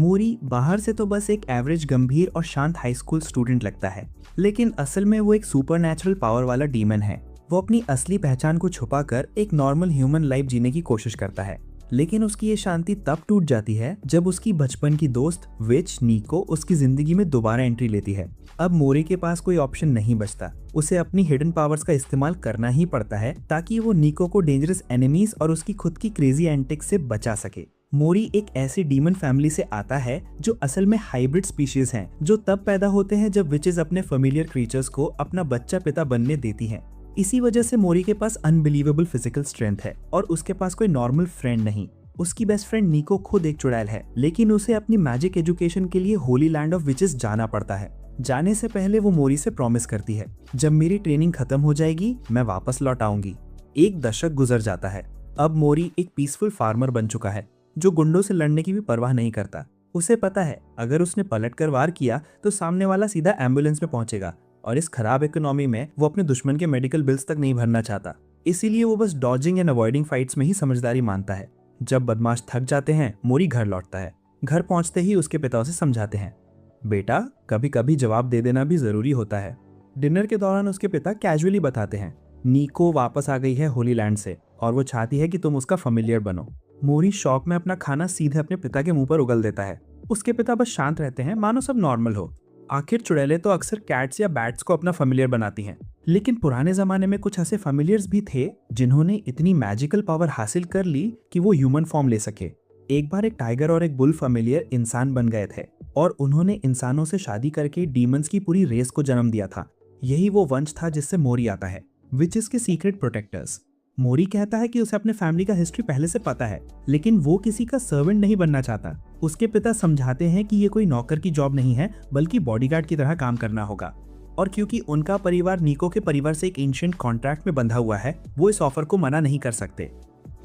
मोरी बाहर से तो बस एक एवरेज गंभीर और शांत हाई स्कूल स्टूडेंट लगता है, लेकिन असल में वो एक सुपरनैचुरल पावर वाला डीमन है। वो अपनी असली पहचान को छुपाकर एक नॉर्मल ह्यूमन लाइफ जीने की कोशिश करता है, लेकिन उसकी ये शांति तब टूट जाती है जब उसकी बचपन की दोस्त विच नीको उसकी जिंदगी में दोबारा एंट्री लेती है। अब मोरी के पास कोई ऑप्शन नहीं बचता, उसे अपनी हिडन पावर्स का इस्तेमाल करना ही पड़ता है ताकि वो नीको को डेंजरस एनिमीज और उसकी खुद की क्रेजी एंटिक्स से बचा सके। मोरी एक ऐसी डीमन फैमिली से आता है जो असल में हाइब्रिड स्पीशीज हैं, जो तब पैदा होते हैं जब विचेस अपने फेमिलियर क्रीचर्स को अपना बच्चा पिता बनने देती हैं। इसी वजह से मोरी के पास अनबिलीवेबल फिजिकल स्ट्रेंथ है और उसके पास कोई नॉर्मल फ्रेंड नहीं। उसकी बेस्ट फ्रेंड नीको खुद एक चुड़ैल है, लेकिन उसे अपनी मैजिक एजुकेशन के लिए होली लैंड ऑफ विचेस जाना पड़ता है। जाने से पहले वो मोरी से प्रॉमिस करती है, जब मेरी ट्रेनिंग खत्म हो जाएगी मैं वापस लौट आऊंगी। एक दशक गुजर जाता है। अब मोरी एक पीसफुल फार्मर बन चुका है जो गुंडों से लड़ने की भी परवाह नहीं करता। उसे पता है अगर उसने पलटकर वार किया तो सामने वाला सीधा एम्बुलेंस में पहुंचेगा, और इस खराब इकोनॉमी में वो अपने दुश्मन के मेडिकल बिल्स तक नहीं भरना चाहता। इसीलिए वो बस डॉजिंग एंड अवॉइडिंग फाइट्स में ही समझदारी मानता है। जब बदमाश थक जाते हैं, मोरी घर लौटता है। घर पहुंचते ही उसके पिता उसे समझाते हैं, बेटा कभी कभी जवाब दे देना भी जरूरी होता है। डिनर के दौरान उसके पिता कैजुअली बताते हैं, नीको वापस आ गई है होली लैंड से और वो चाहती है कि तुम उसका फेमिलियर बनो। मोरी शौक में अपना खाना सीधे अपने पिता के मुंह पर उगल देता है। उसके पिता बस शांत रहते हैं, मानो सब नॉर्मल हो। आखिर चुड़ैलें तो अक्सर कैट्स या बैट्स को अपना फेमिलियर बनाती हैं, लेकिन पुराने जमाने में कुछ ऐसे फेमिलियर्स भी थे जिन्होंने इतनी मैजिकल पावर हासिल कर ली कि वो ह्यूमन फॉर्म ले सके। एक बार एक टाइगर और एक बुल फेमिलियर इंसान बन गए थे और उन्होंने इंसानों से शादी करके डीमंस की पूरी रेस को जन्म दिया था। यही वो वंश था जिससे मोरी आता है, विचेस के सीक्रेट प्रोटेक्टर्स। मोरी कहता है कि उसे अपने फैमिली का हिस्ट्री पहले से पता है, लेकिन वो किसी का सर्वेंट नहीं बनना चाहता। उसके पिता समझाते हैं कि ये कोई नौकर की जॉब नहीं है, बल्कि बॉडीगार्ड की तरह काम करना होगा। और क्योंकि उनका परिवार नीको के परिवार से एक एंशिएंट कॉन्ट्रैक्ट में बंधा हुआ है, वो इस ऑफर को मना नहीं कर सकते।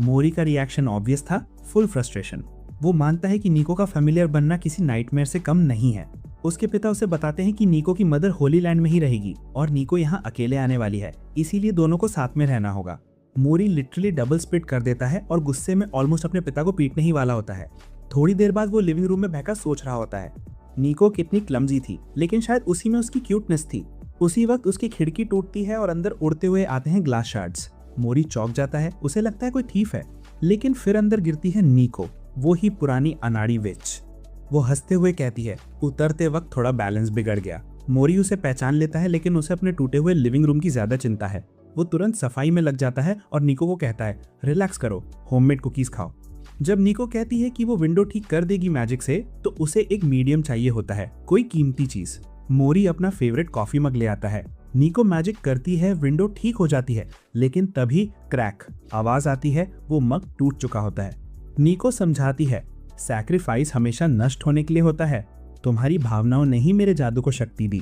मोरी का रिएक्शन ऑब्वियस था, फुल फ्रस्ट्रेशन। वो मानता है कि नीको का फेमिलियर बनना किसी नाइटमेयर से कम नहीं है। उसके पिता उसे बताते हैं कि नीको की मदर होली लैंड में ही रहेगी और नीको यहाँ अकेले आने वाली है, इसीलिए दोनों को साथ में रहना होगा। मोरी लिटरली डबल स्प्लिट कर देता है और गुस्से में ऑलमोस्ट अपने पिता को पीटने ही वाला होता है। थोड़ी देर बाद वो लिविंग रूम में बहकर सोच रहा होता है, नीको कितनी क्लमजी थी, लेकिन शायद उसी में उसकी क्यूटनेस थी। उसी वक्त उसकी खिड़की टूटती है और अंदर उड़ते हुए आते हैं ग्लास शार्ड्स। मोरी चौंक जाता है, उसे लगता है कोई थीफ है, लेकिन फिर अंदर गिरती है नीको, वो ही पुरानी अनाड़ी विच। वो हंसते हुए कहती है, उतरते वक्त थोड़ा बैलेंस बिगड़ गया। मोरी उसे पहचान लेता है, लेकिन उसे अपने टूटे हुए लिविंग रूम की ज्यादा चिंता है। वो तुरंत सफाई में लग जाता है और नीको को कहता है, रिलैक्स करो, होममेड कुकीज खाओ। जब नीको कहती है कि वो विंडो ठीक कर देगी मैजिक से, तो उसे एक मीडियम चाहिए होता है, कोई कीमती चीज। मोरी अपना फेवरेट कॉफी मग ले आता है। नीको मैजिक करती है, विंडो ठीक हो जाती है, लेकिन तभी क्रैक आवाज आती है, वो मग टूट चुका होता है। नीको समझाती है, सैक्रिफाइस हमेशा नष्ट होने के लिए होता है, तुम्हारी भावनाओं ने ही मेरे जादू को शक्ति दी।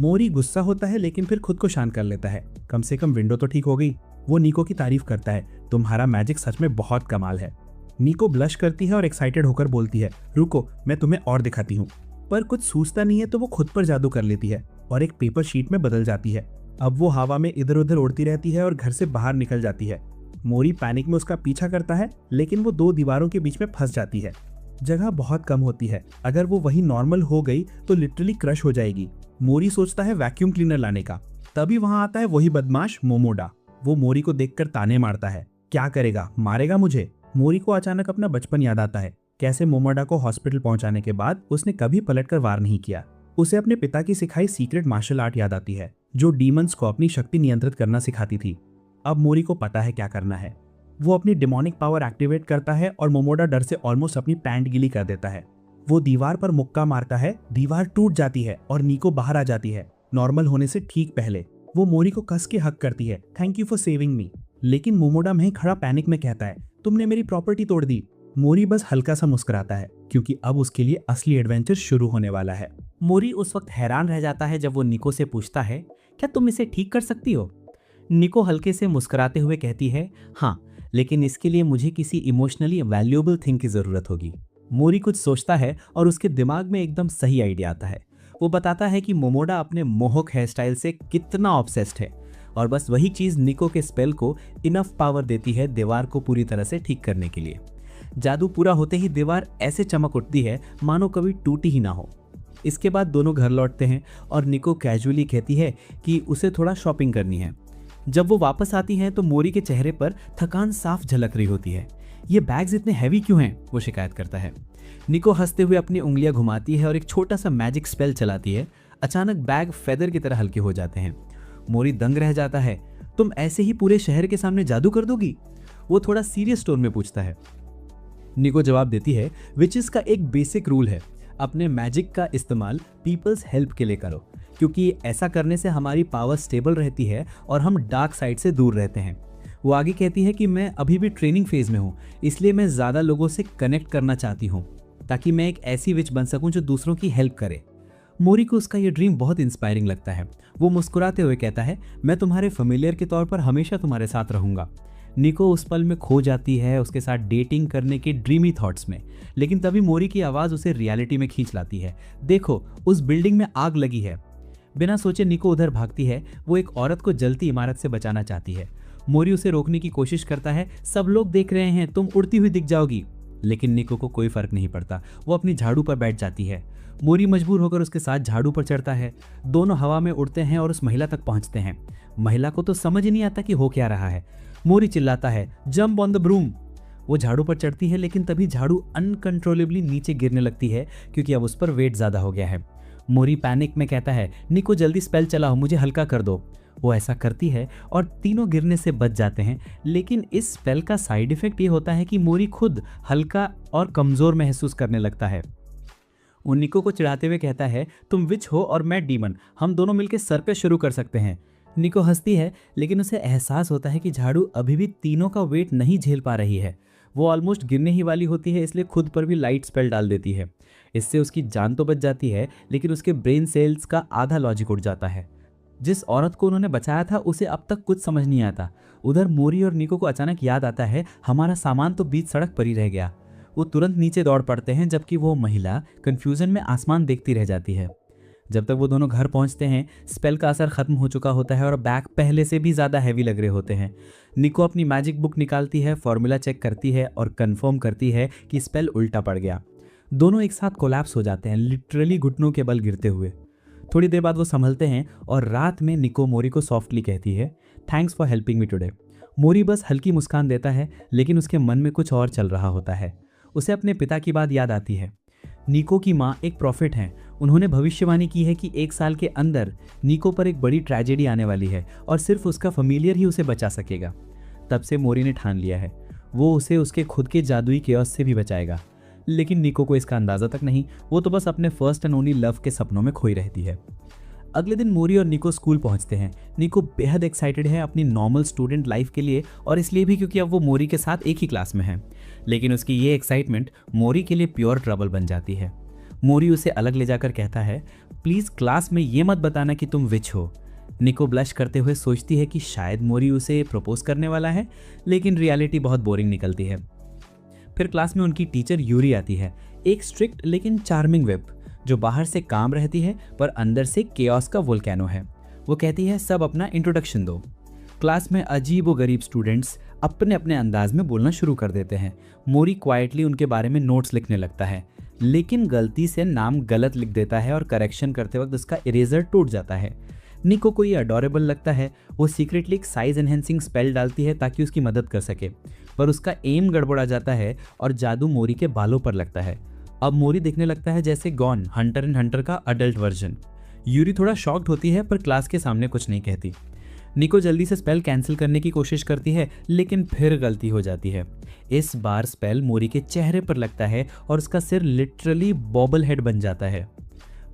मोरी गुस्सा होता है, लेकिन फिर खुद को शांत कर लेता है, कम से कम विंडो तो ठीक हो गई। वो नीको की तारीफ करता है, तुम्हारा मैजिक सच में बहुत कमाल है। नीको ब्लश करती है और एक्साइटेड होकर बोलती है, रुको मैं तुम्हें और दिखाती हूँ। पर कुछ सूझता नहीं है तो वो खुद पर जादू कर लेती है और एक पेपर शीट में बदल जाती है। अब वो हवा में इधर उधर उड़ती रहती है और घर से बाहर निकल जाती है। मोरी पैनिक में उसका पीछा करता है, लेकिन वो दो दीवारों के बीच में फंस जाती है। जगह बहुत कम होती है, अगर वो वही नॉर्मल हो गई तो लिटरली क्रश हो जाएगी। मोरी सोचता है वैक्यूम क्लीनर लाने का, तभी वहां आता है वही बदमाश मोमोडा। वो मोरी को देखकर ताने मारता है, क्या करेगा, मारेगा मुझे। मोरी को अचानक अपना बचपन याद आता है, कैसे मोमोडा को हॉस्पिटल पहुंचाने के बाद उसने कभी पलटकर वार नहीं किया। उसे अपने पिता की सिखाई सीक्रेट मार्शल आर्ट याद आती है, जो डीमंस को अपनी शक्ति नियंत्रित करना सिखाती थी। अब मोरी को पता है क्या करना है। वो अपनी डिमोनिक पावर एक्टिवेट करता है और मोमोडा डर से ऑलमोस्ट अपनी पैंट गीली कर देता है। वो दीवार पर मुक्का मारता है, दीवार टूट जाती है और नीको बाहर आ जाती है, नॉर्मल होने से ठीक पहले। वो मोरी को कस के हक करती है, थैंक यू फॉर सेविंग मी। लेकिन मोमोडा वहीं खड़ा पैनिक में कहता है, तुमने मेरी प्रॉपर्टी तोड़ दी। मोरी बस हल्का सा मुस्कुराता है, क्योंकि अब उसके लिए असली एडवेंचर शुरू होने वाला है। मोरी उस वक्त हैरान रह जाता है जब वो निको से पूछता है, क्या तुम इसे ठीक कर सकती हो? निको हल्के से मुस्कुराते हुए कहती है, हाँ, लेकिन इसके लिए मुझे किसी इमोशनली वैल्यूएबल थिंग की जरूरत होगी। मोरी कुछ सोचता है और उसके दिमाग में एकदम सही आइडिया आता है। वो बताता है कि मोमोडा अपने मोहक हेयर स्टाइल से कितना ऑब्सेस्ड है और बस वही चीज निको के स्पेल को इनफ पावर देती है दीवार को पूरी तरह से ठीक करने के लिए। जादू पूरा होते ही दीवार ऐसे चमक उठती है मानो कभी टूटी ही ना हो। इसके बाद दोनों घर लौटते हैं और निको कैजुअली कहती है कि उसे थोड़ा शॉपिंग करनी है। जब वो वापस आती है तो मोरी के चेहरे पर थकान साफ झलक रही होती है। ये बैग्स इतने हैवी क्यों हैं? वो शिकायत करता है। निको हंसते हुए अपनी उंगलियां घुमाती है और एक छोटा सा मैजिक स्पेल चलाती है। अचानक बैग फेदर की तरह हल्के हो जाते हैं। मोरी दंग रह जाता है। तुम ऐसे ही पूरे शहर के सामने जादू कर दोगी? वो थोड़ा सीरियस टोन में पूछता है। निको जवाब देती है, विचेस का एक बेसिक रूल है, अपने मैजिक का इस्तेमाल पीपल्स हेल्प के लिए करो, क्योंकि ऐसा करने से हमारी पावर स्टेबल रहती है और हम डार्क साइड से दूर रहते हैं। वो आगे कहती है कि मैं अभी भी ट्रेनिंग फेज में हूँ, इसलिए मैं ज़्यादा लोगों से कनेक्ट करना चाहती हूँ ताकि मैं एक ऐसी विच बन सकूँ जो दूसरों की हेल्प करे। मोरी को उसका ये ड्रीम बहुत इंस्पायरिंग लगता है। वो मुस्कुराते हुए कहता है, मैं तुम्हारे फेमिलियर के तौर पर हमेशा तुम्हारे साथ रहूंगा। निको उस पल में खो जाती है उसके साथ डेटिंग करने के ड्रीमी थॉट्स में, लेकिन तभी मोरी की आवाज़ उसे रियलिटी में खींच लाती है। देखो, उस बिल्डिंग में आग लगी है। बिना सोचे निको उधर भागती है। वो एक औरत को जलती इमारत से बचाना चाहती है। मोरी उसे रोकने की कोशिश करता है। सब लोग देख रहे हैं, तुम उड़ती हुई दिख जाओगी। लेकिन निको को कोई फर्क नहीं पड़ता। वो अपनी झाड़ू पर बैठ जाती है। मोरी मजबूर होकर उसके साथ झाड़ू पर चढ़ता है। दोनों हवा में उड़ते हैं और उस महिला तक पहुंचते हैं। महिला को तो समझ नहीं आता कि हो क्या रहा है। मोरी चिल्लाता है, जंप ऑन द ब्रूम। वो झाड़ू पर चढ़ती है, लेकिन तभी झाड़ू अनकंट्रोलेबली नीचे गिरने लगती है क्योंकि अब उस पर वेट ज्यादा हो गया है। मोरी पैनिक में कहता है, निको जल्दी स्पेल चलाओ, मुझे हल्का कर दो। वो ऐसा करती है और तीनों गिरने से बच जाते हैं। लेकिन इस स्पेल का साइड इफेक्ट ये होता है कि मोरी खुद हल्का और कमजोर महसूस करने लगता है। वो निको को चिढ़ाते हुए कहता है, तुम विच हो और मैं डीमन, हम दोनों मिलकर सर्कस शुरू कर सकते हैं। निको हंसती है, लेकिन उसे एहसास होता है कि झाड़ू अभी भी तीनों का वेट नहीं झेल पा रही है। वो ऑलमोस्ट गिरने ही वाली होती है, इसलिए खुद पर भी लाइट स्पेल डाल देती है। इससे उसकी जान तो बच जाती है, लेकिन उसके ब्रेन सेल्स का आधा लॉजिक उड़ जाता है। जिस औरत को उन्होंने बचाया था उसे अब तक कुछ समझ नहीं आता। उधर मोरी और निको को अचानक याद आता है, हमारा सामान तो बीच सड़क पर ही रह गया। वो तुरंत नीचे दौड़ पड़ते हैं, जबकि वो महिला कंफ्यूजन में आसमान देखती रह जाती है। जब तक वो दोनों घर पहुंचते हैं, स्पेल का असर खत्म हो चुका होता है और बैग पहले से भी ज़्यादा हैवी लग रहे होते हैं। निको अपनी मैजिक बुक निकालती है, फॉर्मूला चेक करती है और कंफर्म करती है कि स्पेल उल्टा पड़ गया। दोनों एक साथ कोलैप्स हो जाते हैं, लिटरली घुटनों के बल गिरते हुए। थोड़ी देर बाद वो संभलते हैं और रात में निको मोरी को सॉफ्टली कहती है, thanks for helping me today. मोरी बस हल्की मुस्कान देता है, लेकिन उसके मन में कुछ और चल रहा होता है। उसे अपने पिता की बात याद आती है। निको की माँ एक प्रॉफिट हैं। उन्होंने भविष्यवाणी की है कि 1 साल के अंदर निको पर एक बड़ी ट्रेजेडी आने वाली है और सिर्फ उसका फैमिलियर ही उसे बचा सकेगा। तब से मोरी ने ठान लिया है, वो उसे उसके खुद के जादुई केओस से भी बचाएगा। लेकिन निको को इसका अंदाजा तक नहीं। वो तो बस अपने फर्स्ट एंड ओनली लव के सपनों में खोई रहती है। अगले दिन मोरी और निको स्कूल पहुंचते हैं। निको बेहद एक्साइटेड है अपनी नॉर्मल स्टूडेंट लाइफ के लिए, और इसलिए भी क्योंकि अब वो मोरी के साथ एक ही क्लास में है। लेकिन उसकी ये एक्साइटमेंट मोरी के लिए प्योर ट्रबल बन जाती है। मोरी उसे अलग ले जाकर कहता है, प्लीज़ क्लास में ये मत बताना कि तुम विच हो। निको ब्लश करते हुए सोचती है कि शायद मोरी उसे प्रपोज करने वाला है, लेकिन रियलिटी बहुत बोरिंग निकलती है। फिर क्लास में उनकी टीचर यूरी आती है, एक स्ट्रिक्ट लेकिन चार्मिंग विप जो बाहर से काम रहती है पर अंदर से केओस का वोल्केनो है। वो कहती है, सब अपना इंट्रोडक्शन दो। क्लास में अजीब व गरीब स्टूडेंट्स अपने अपने अंदाज में बोलना शुरू कर देते हैं। मोरी क्वाइटली उनके बारे में नोट्स लिखने लगता है, लेकिन गलती से नाम गलत लिख देता है और करेक्शन करते वक्त उसका इरेजर टूट जाता है। निको को ये अडोरेबल लगता है। वो सीक्रेटली एक साइज एनहेंसिंग स्पेल डालती है ताकि उसकी मदद कर सके, पर उसका एम गड़बड़ा जाता है और जादू मोरी के बालों पर लगता है। अब मोरी दिखने लगता है जैसे गॉन, हंटर एंड हंटर का अडल्ट वर्जन। यूरी थोड़ा शॉक्ड होती है पर क्लास के सामने कुछ नहीं कहती। निको जल्दी से स्पेल कैंसिल करने की कोशिश करती है, लेकिन फिर गलती हो जाती है। इस बार स्पेल मोरी के चेहरे पर लगता है और उसका सिर लिटरली बॉबल हेड बन जाता है।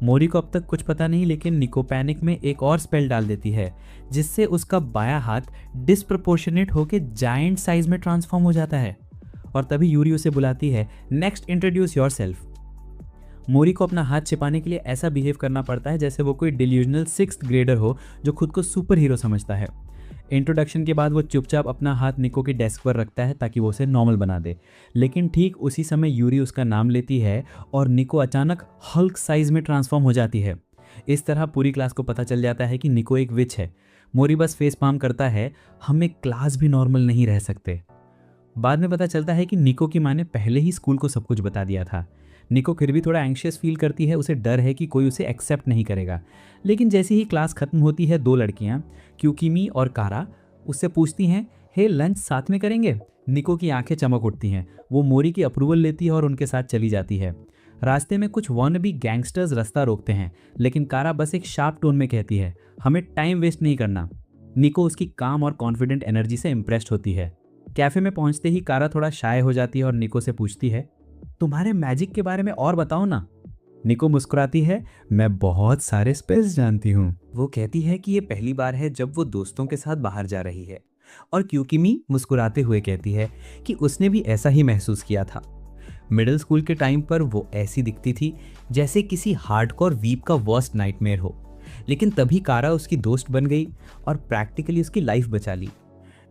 मोरी को अब तक कुछ पता नहीं, लेकिन निको पैनिक में एक और स्पेल डाल देती है, जिससे उसका बायां हाथ डिस्प्रपोर्शनेट होकर जायंट साइज में ट्रांसफॉर्म हो जाता है। और तभी यूरी उसे बुलाती है, नेक्स्ट इंट्रोड्यूस योरसेल्फ। मोरी को अपना हाथ छिपाने के लिए ऐसा बिहेव करना पड़ता है जैसे वो कोई डिल्यूजनल 6th ग्रेडर हो जो खुद को सुपर हीरो समझता है। इंट्रोडक्शन के बाद वो चुपचाप अपना हाथ निको की डेस्क पर रखता है ताकि वो उसे नॉर्मल बना दे। लेकिन ठीक उसी समय यूरी उसका नाम लेती है और निको अचानक हल्क साइज में ट्रांसफॉर्म हो जाती है। इस तरह पूरी क्लास को पता चल जाता है कि निको एक विच है। मोरी बस फेस पाम करता है, हम एक क्लास भी नॉर्मल नहीं रह सकते। बाद में पता चलता है कि निको की माँ ने पहले ही स्कूल को सब कुछ बता दिया था। निको फिर भी थोड़ा एंग्शियस फील करती है, उसे डर है कि कोई उसे एक्सेप्ट नहीं करेगा। लेकिन जैसे ही क्लास खत्म होती है, दो लड़कियां क्यूकिमी और कारा उससे पूछती हैं, हे लंच साथ में करेंगे। निको की आंखें चमक उठती हैं, वो मोरी की अप्रूवल लेती है और उनके साथ चली जाती है। रास्ते में कुछ वॉनबी गैंगस्टर्स रास्ता रोकते हैं, लेकिन कारा बस एक शार्प टोन में कहती है, हमें टाइम वेस्ट नहीं करना। निको उसकी काम और कॉन्फिडेंट एनर्जी से इम्प्रेस्ड होती है। कैफे में पहुंचते ही कारा थोड़ा शाय हो जाती है और निको से पूछती है, तुम्हारे मैजिक के बारे में और बताओ ना। निको मुस्कुराती है, मैं बहुत सारे स्पेल्स जानती हूँ। वो कहती है कि ये पहली बार है जब वो दोस्तों के साथ बाहर जा रही है, और क्यूकिमी मुस्कुराते हुए कहती है कि उसने भी ऐसा ही महसूस किया था। मिडिल स्कूल के टाइम पर वो ऐसी दिखती थी जैसे किसी हार्डकोर वीप का वर्स्ट नाइटमेयर हो, लेकिन तभी कारा उसकी दोस्त बन गई और प्रैक्टिकली उसकी लाइफ बचा ली।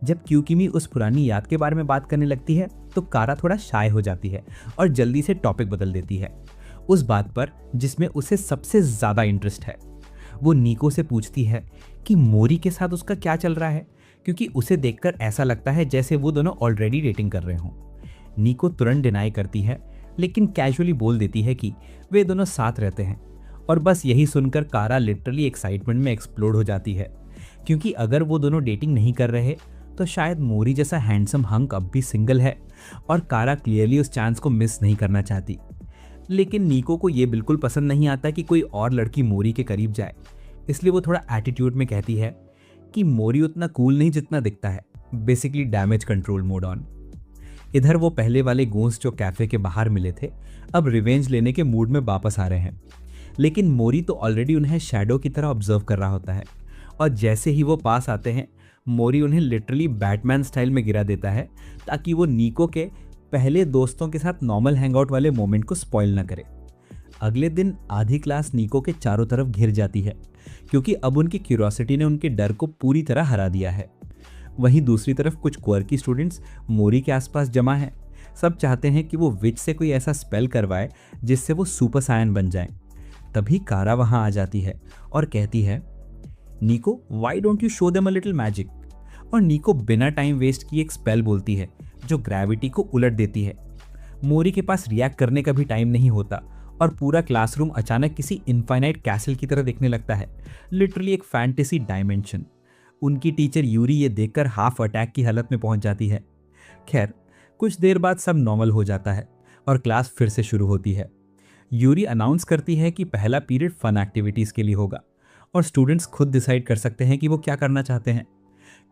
जब क्यूकिमी उस पुरानी याद के बारे में बात करने लगती है तो कारा थोड़ा शाय हो जाती है और जल्दी से टॉपिक बदल देती है, उस बात पर जिसमें उसे सबसे ज़्यादा इंटरेस्ट है। वो निको से पूछती है कि मोरी के साथ उसका क्या चल रहा है, क्योंकि उसे देखकर ऐसा लगता है जैसे वो दोनों ऑलरेडी डेटिंग कर रहे हों। निको तुरंत डिनाई करती है, लेकिन कैजुअली बोल देती है कि वे दोनों साथ रहते हैं। और बस यही सुनकर कारा लिटरली एक्साइटमेंट में एक्सप्लोड हो जाती है, क्योंकि अगर वो दोनों डेटिंग नहीं कर रहे तो शायद मोरी जैसा हैंडसम हंक अब भी सिंगल है, और कारा क्लियरली उस चांस को मिस नहीं करना चाहती। लेकिन निको को ये बिल्कुल पसंद नहीं आता कि कोई और लड़की मोरी के करीब जाए, इसलिए वो थोड़ा एटीट्यूड में कहती है कि मोरी उतना कूल नहीं जितना दिखता है, basically damage control mode on. इधर वो पहले वाले गोंस जो कैफे के बाहर मिले थे अब रिवेंज लेने के मूड में वापस आ रहे हैं, लेकिन मोरी तो ऑलरेडी उन्हें शैडो की तरह ऑब्जर्व कर रहा होता है, और जैसे ही वो पास आते हैं मोरी उन्हें लिटरली बैटमैन स्टाइल में गिरा देता है ताकि वो निको के पहले दोस्तों के साथ नॉर्मल हैंगआउट वाले मोमेंट को स्पॉइल न करे। अगले दिन आधी क्लास निको के चारों तरफ घिर जाती है, क्योंकि अब उनकी क्यूरियोसिटी ने उनके डर को पूरी तरह हरा दिया है। वहीं दूसरी तरफ कुछ क्वर्की स्टूडेंट्स मोरी के आसपास जमा हैं। सब चाहते हैं कि वो विच से कोई ऐसा स्पेल करवाए जिससे वो सुपर सायन बन जाए। तभी कारा वहां आ जाती है और कहती है, निको why don't you show them a little magic. और निको बिना टाइम वेस्ट किए एक स्पेल बोलती है जो ग्रेविटी को उलट देती है। मोरी के पास रिएक्ट करने का भी टाइम नहीं होता और पूरा क्लासरूम अचानक किसी इनफाइनाइट कैसल की तरह दिखने लगता है, लिटरली एक फैंटेसी डायमेंशन। उनकी टीचर यूरी ये देखकर हाफ अटैक की हालत में पहुंच जाती है। खैर कुछ देर बाद सब नॉर्मल हो जाता है और क्लास फिर से शुरू होती है। यूरी अनाउंस करती है कि पहला पीरियड फन एक्टिविटीज़ के लिए होगा और स्टूडेंट्स खुद डिसाइड कर सकते हैं कि वो क्या करना चाहते हैं।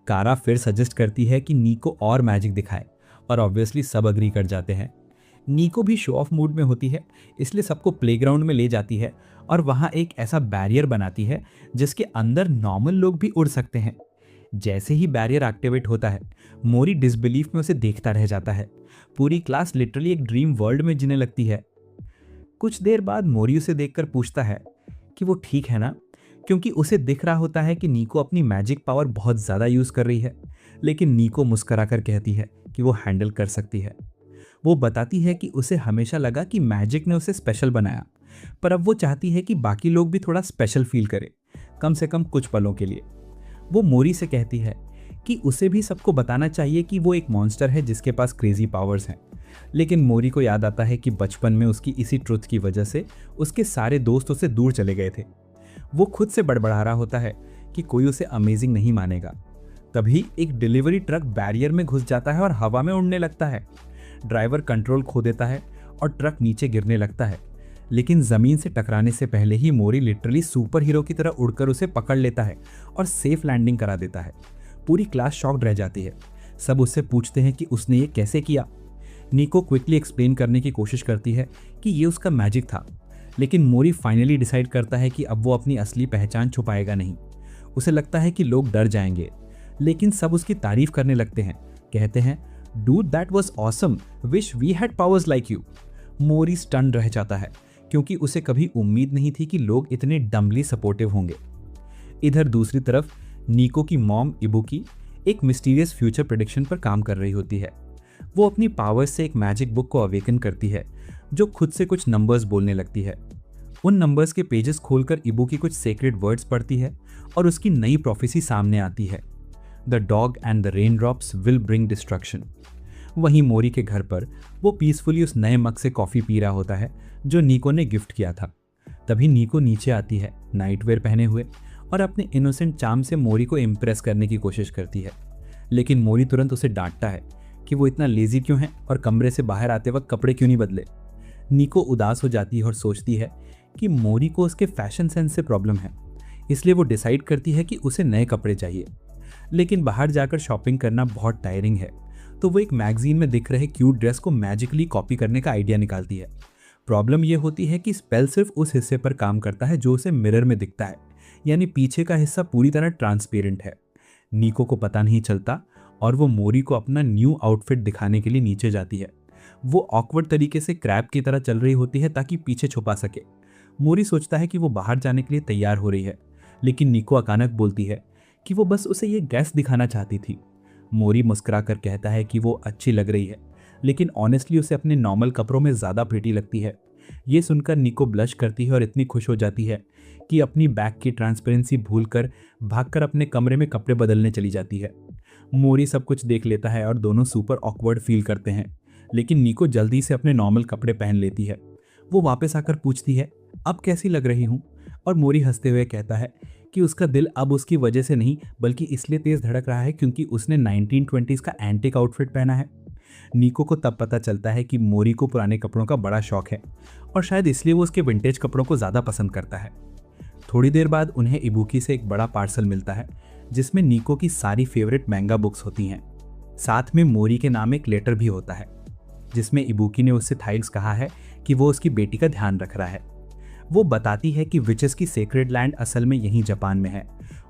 कारा फिर सजेस्ट करती है कि निको और मैजिक दिखाए और ऑब्वियसली सब अग्री कर जाते हैं। निको भी शो ऑफ मूड में होती है, इसलिए सबको प्लेग्राउंड में ले जाती है और वहाँ एक ऐसा बैरियर बनाती है जिसके अंदर नॉर्मल लोग भी उड़ सकते हैं। जैसे ही बैरियर एक्टिवेट होता है मोरी डिसबिलीफ में उसे देखता रह जाता है। पूरी क्लास लिटरली एक ड्रीम वर्ल्ड में जीने लगती है। कुछ देर बाद मोरी उसे देखकर पूछता है कि वो ठीक है ना, क्योंकि उसे दिख रहा होता है कि निको अपनी मैजिक पावर बहुत ज़्यादा यूज़ कर रही है। लेकिन निको मुस्कराकर कहती है कि वो हैंडल कर सकती है। वो बताती है कि उसे हमेशा लगा कि मैजिक ने उसे स्पेशल बनाया, पर अब वो चाहती है कि बाकी लोग भी थोड़ा स्पेशल फील करें, कम से कम कुछ पलों के लिए। वो मोरी से कहती है कि उसे भी सबको बताना चाहिए कि वो एक मॉन्स्टर है जिसके पास क्रेजी पावर्स हैं। लेकिन मोरी को याद आता है कि बचपन में उसकी इसी ट्रुथ की वजह से उसके सारे दोस्त उससे दूर चले गए थे। वो खुद से बड़बड़ा रहा होता है कि कोई उसे अमेजिंग नहीं मानेगा। तभी एक डिलीवरी ट्रक बैरियर में घुस जाता है और हवा में उड़ने लगता है। ड्राइवर कंट्रोल खो देता है और ट्रक नीचे गिरने लगता है, लेकिन ज़मीन से टकराने से पहले ही मोरी लिटरली सुपर हीरो की तरह उड़कर उसे पकड़ लेता है और सेफ लैंडिंग करा देता है। पूरी क्लास शॉक्ड रह जाती है। सब उससे पूछते हैं कि उसने ये कैसे किया। निको क्विकली एक्सप्लेन करने की कोशिश करती है कि ये उसका मैजिक था, लेकिन मोरी फाइनली डिसाइड करता है कि अब वो अपनी असली पहचान छुपाएगा नहीं। उसे लगता है कि लोग डर जाएंगे, लेकिन सब उसकी तारीफ करने लगते हैं। कहते हैं, dude that was awesome, wish we had powers like you. मोरी स्टन रह जाता है, क्योंकि उसे कभी उम्मीद नहीं थी कि लोग इतने डम्बली सपोर्टिव होंगे। इधर दूसरी तरफ निको की मॉम इबुकी एक मिस्टीरियस फ्यूचर प्रेडिक्शन पर काम कर रही होती है। वो अपनी पावर्स से एक मैजिक बुक को अवेकन करती है जो खुद से कुछ नंबर्स बोलने लगती है। उन नंबर्स के पेजेस खोलकर इबुकी कुछ सेक्रेड वर्ड्स पढ़ती है और उसकी नई प्रोफेसी सामने आती है। The dog and the rain drops will bring destruction. वहीं मोरी के घर पर वो पीसफुली उस नए मग से कॉफ़ी पी रहा होता है जो निको ने गिफ्ट किया था। तभी निको नीचे आती है नाइटवेयर पहने हुए और अपने इनोसेंट चार्म से मोरी को इम्प्रेस करने की कोशिश करती है, लेकिन मोरी तुरंत उसे डांटता है कि वो इतना लेजी क्यों है और कमरे से बाहर आते वक्त कपड़े क्यों नहीं बदले। निको उदास हो जाती है और सोचती है कि मोरी को उसके फैशन सेंस से प्रॉब्लम है, इसलिए वो डिसाइड करती है कि उसे नए कपड़े चाहिए। लेकिन बाहर जाकर शॉपिंग करना बहुत टायरिंग है, तो वो एक मैगजीन में दिख रहे क्यूट ड्रेस को मैजिकली कॉपी करने का आइडिया निकालती है। प्रॉब्लम ये होती है कि स्पेल सिर्फ उस हिस्से पर काम करता है जो उसे मिरर में दिखता है, यानी पीछे का हिस्सा पूरी तरह ट्रांसपेरेंट है। निको को पता नहीं चलता और वो मोरी को अपना न्यू आउटफिट दिखाने के लिए नीचे जाती है। वो ऑकवर्ड तरीके से क्रैब की तरह चल रही होती है ताकि पीछे छुपा सके। मोरी सोचता है कि वो बाहर जाने के लिए तैयार हो रही है, लेकिन निको अचानक बोलती है कि वो बस उसे ये ड्रेस दिखाना चाहती थी। मोरी मुस्कुरा कर कहता है कि वो अच्छी लग रही है, लेकिन ऑनेस्टली उसे अपने नॉर्मल कपड़ों में ज़्यादा प्रिटी लगती है। ये सुनकर निको ब्लश करती है और इतनी खुश हो जाती है कि अपनी बैग की ट्रांसपेरेंसी भूलकर भागकर अपने कमरे में कपड़े बदलने चली जाती है। मोरी सब कुछ देख लेता है और दोनों सुपर ऑकवर्ड फील करते हैं, लेकिन निको जल्दी से अपने नॉर्मल कपड़े पहन लेती है। वो वापस आकर पूछती है अब कैसी लग रही हूँ, और मोरी हंसते हुए कहता है कि उसका दिल अब उसकी वजह से नहीं बल्कि इसलिए तेज धड़क रहा है क्योंकि उसने 1920s का एंटिक आउटफिट पहना है। निको को तब पता चलता है कि मोरी को पुराने कपड़ों का बड़ा शौक है और शायद इसलिए वो उसके विंटेज कपड़ों को ज़्यादा पसंद करता है। थोड़ी देर बाद उन्हें इबुकी से एक बड़ा पार्सल मिलता है जिसमें निको की सारी फेवरेट मैंगा बुक्स होती हैं। साथ में मोरी के नाम एक लेटर भी होता है जिसमें इबुकी ने उससे थैंक्स कहा है कि वो उसकी बेटी का ध्यान रख रहा है। वो बताती है कि विचेस की सेक्रेड लैंड असल में यहीं जापान में है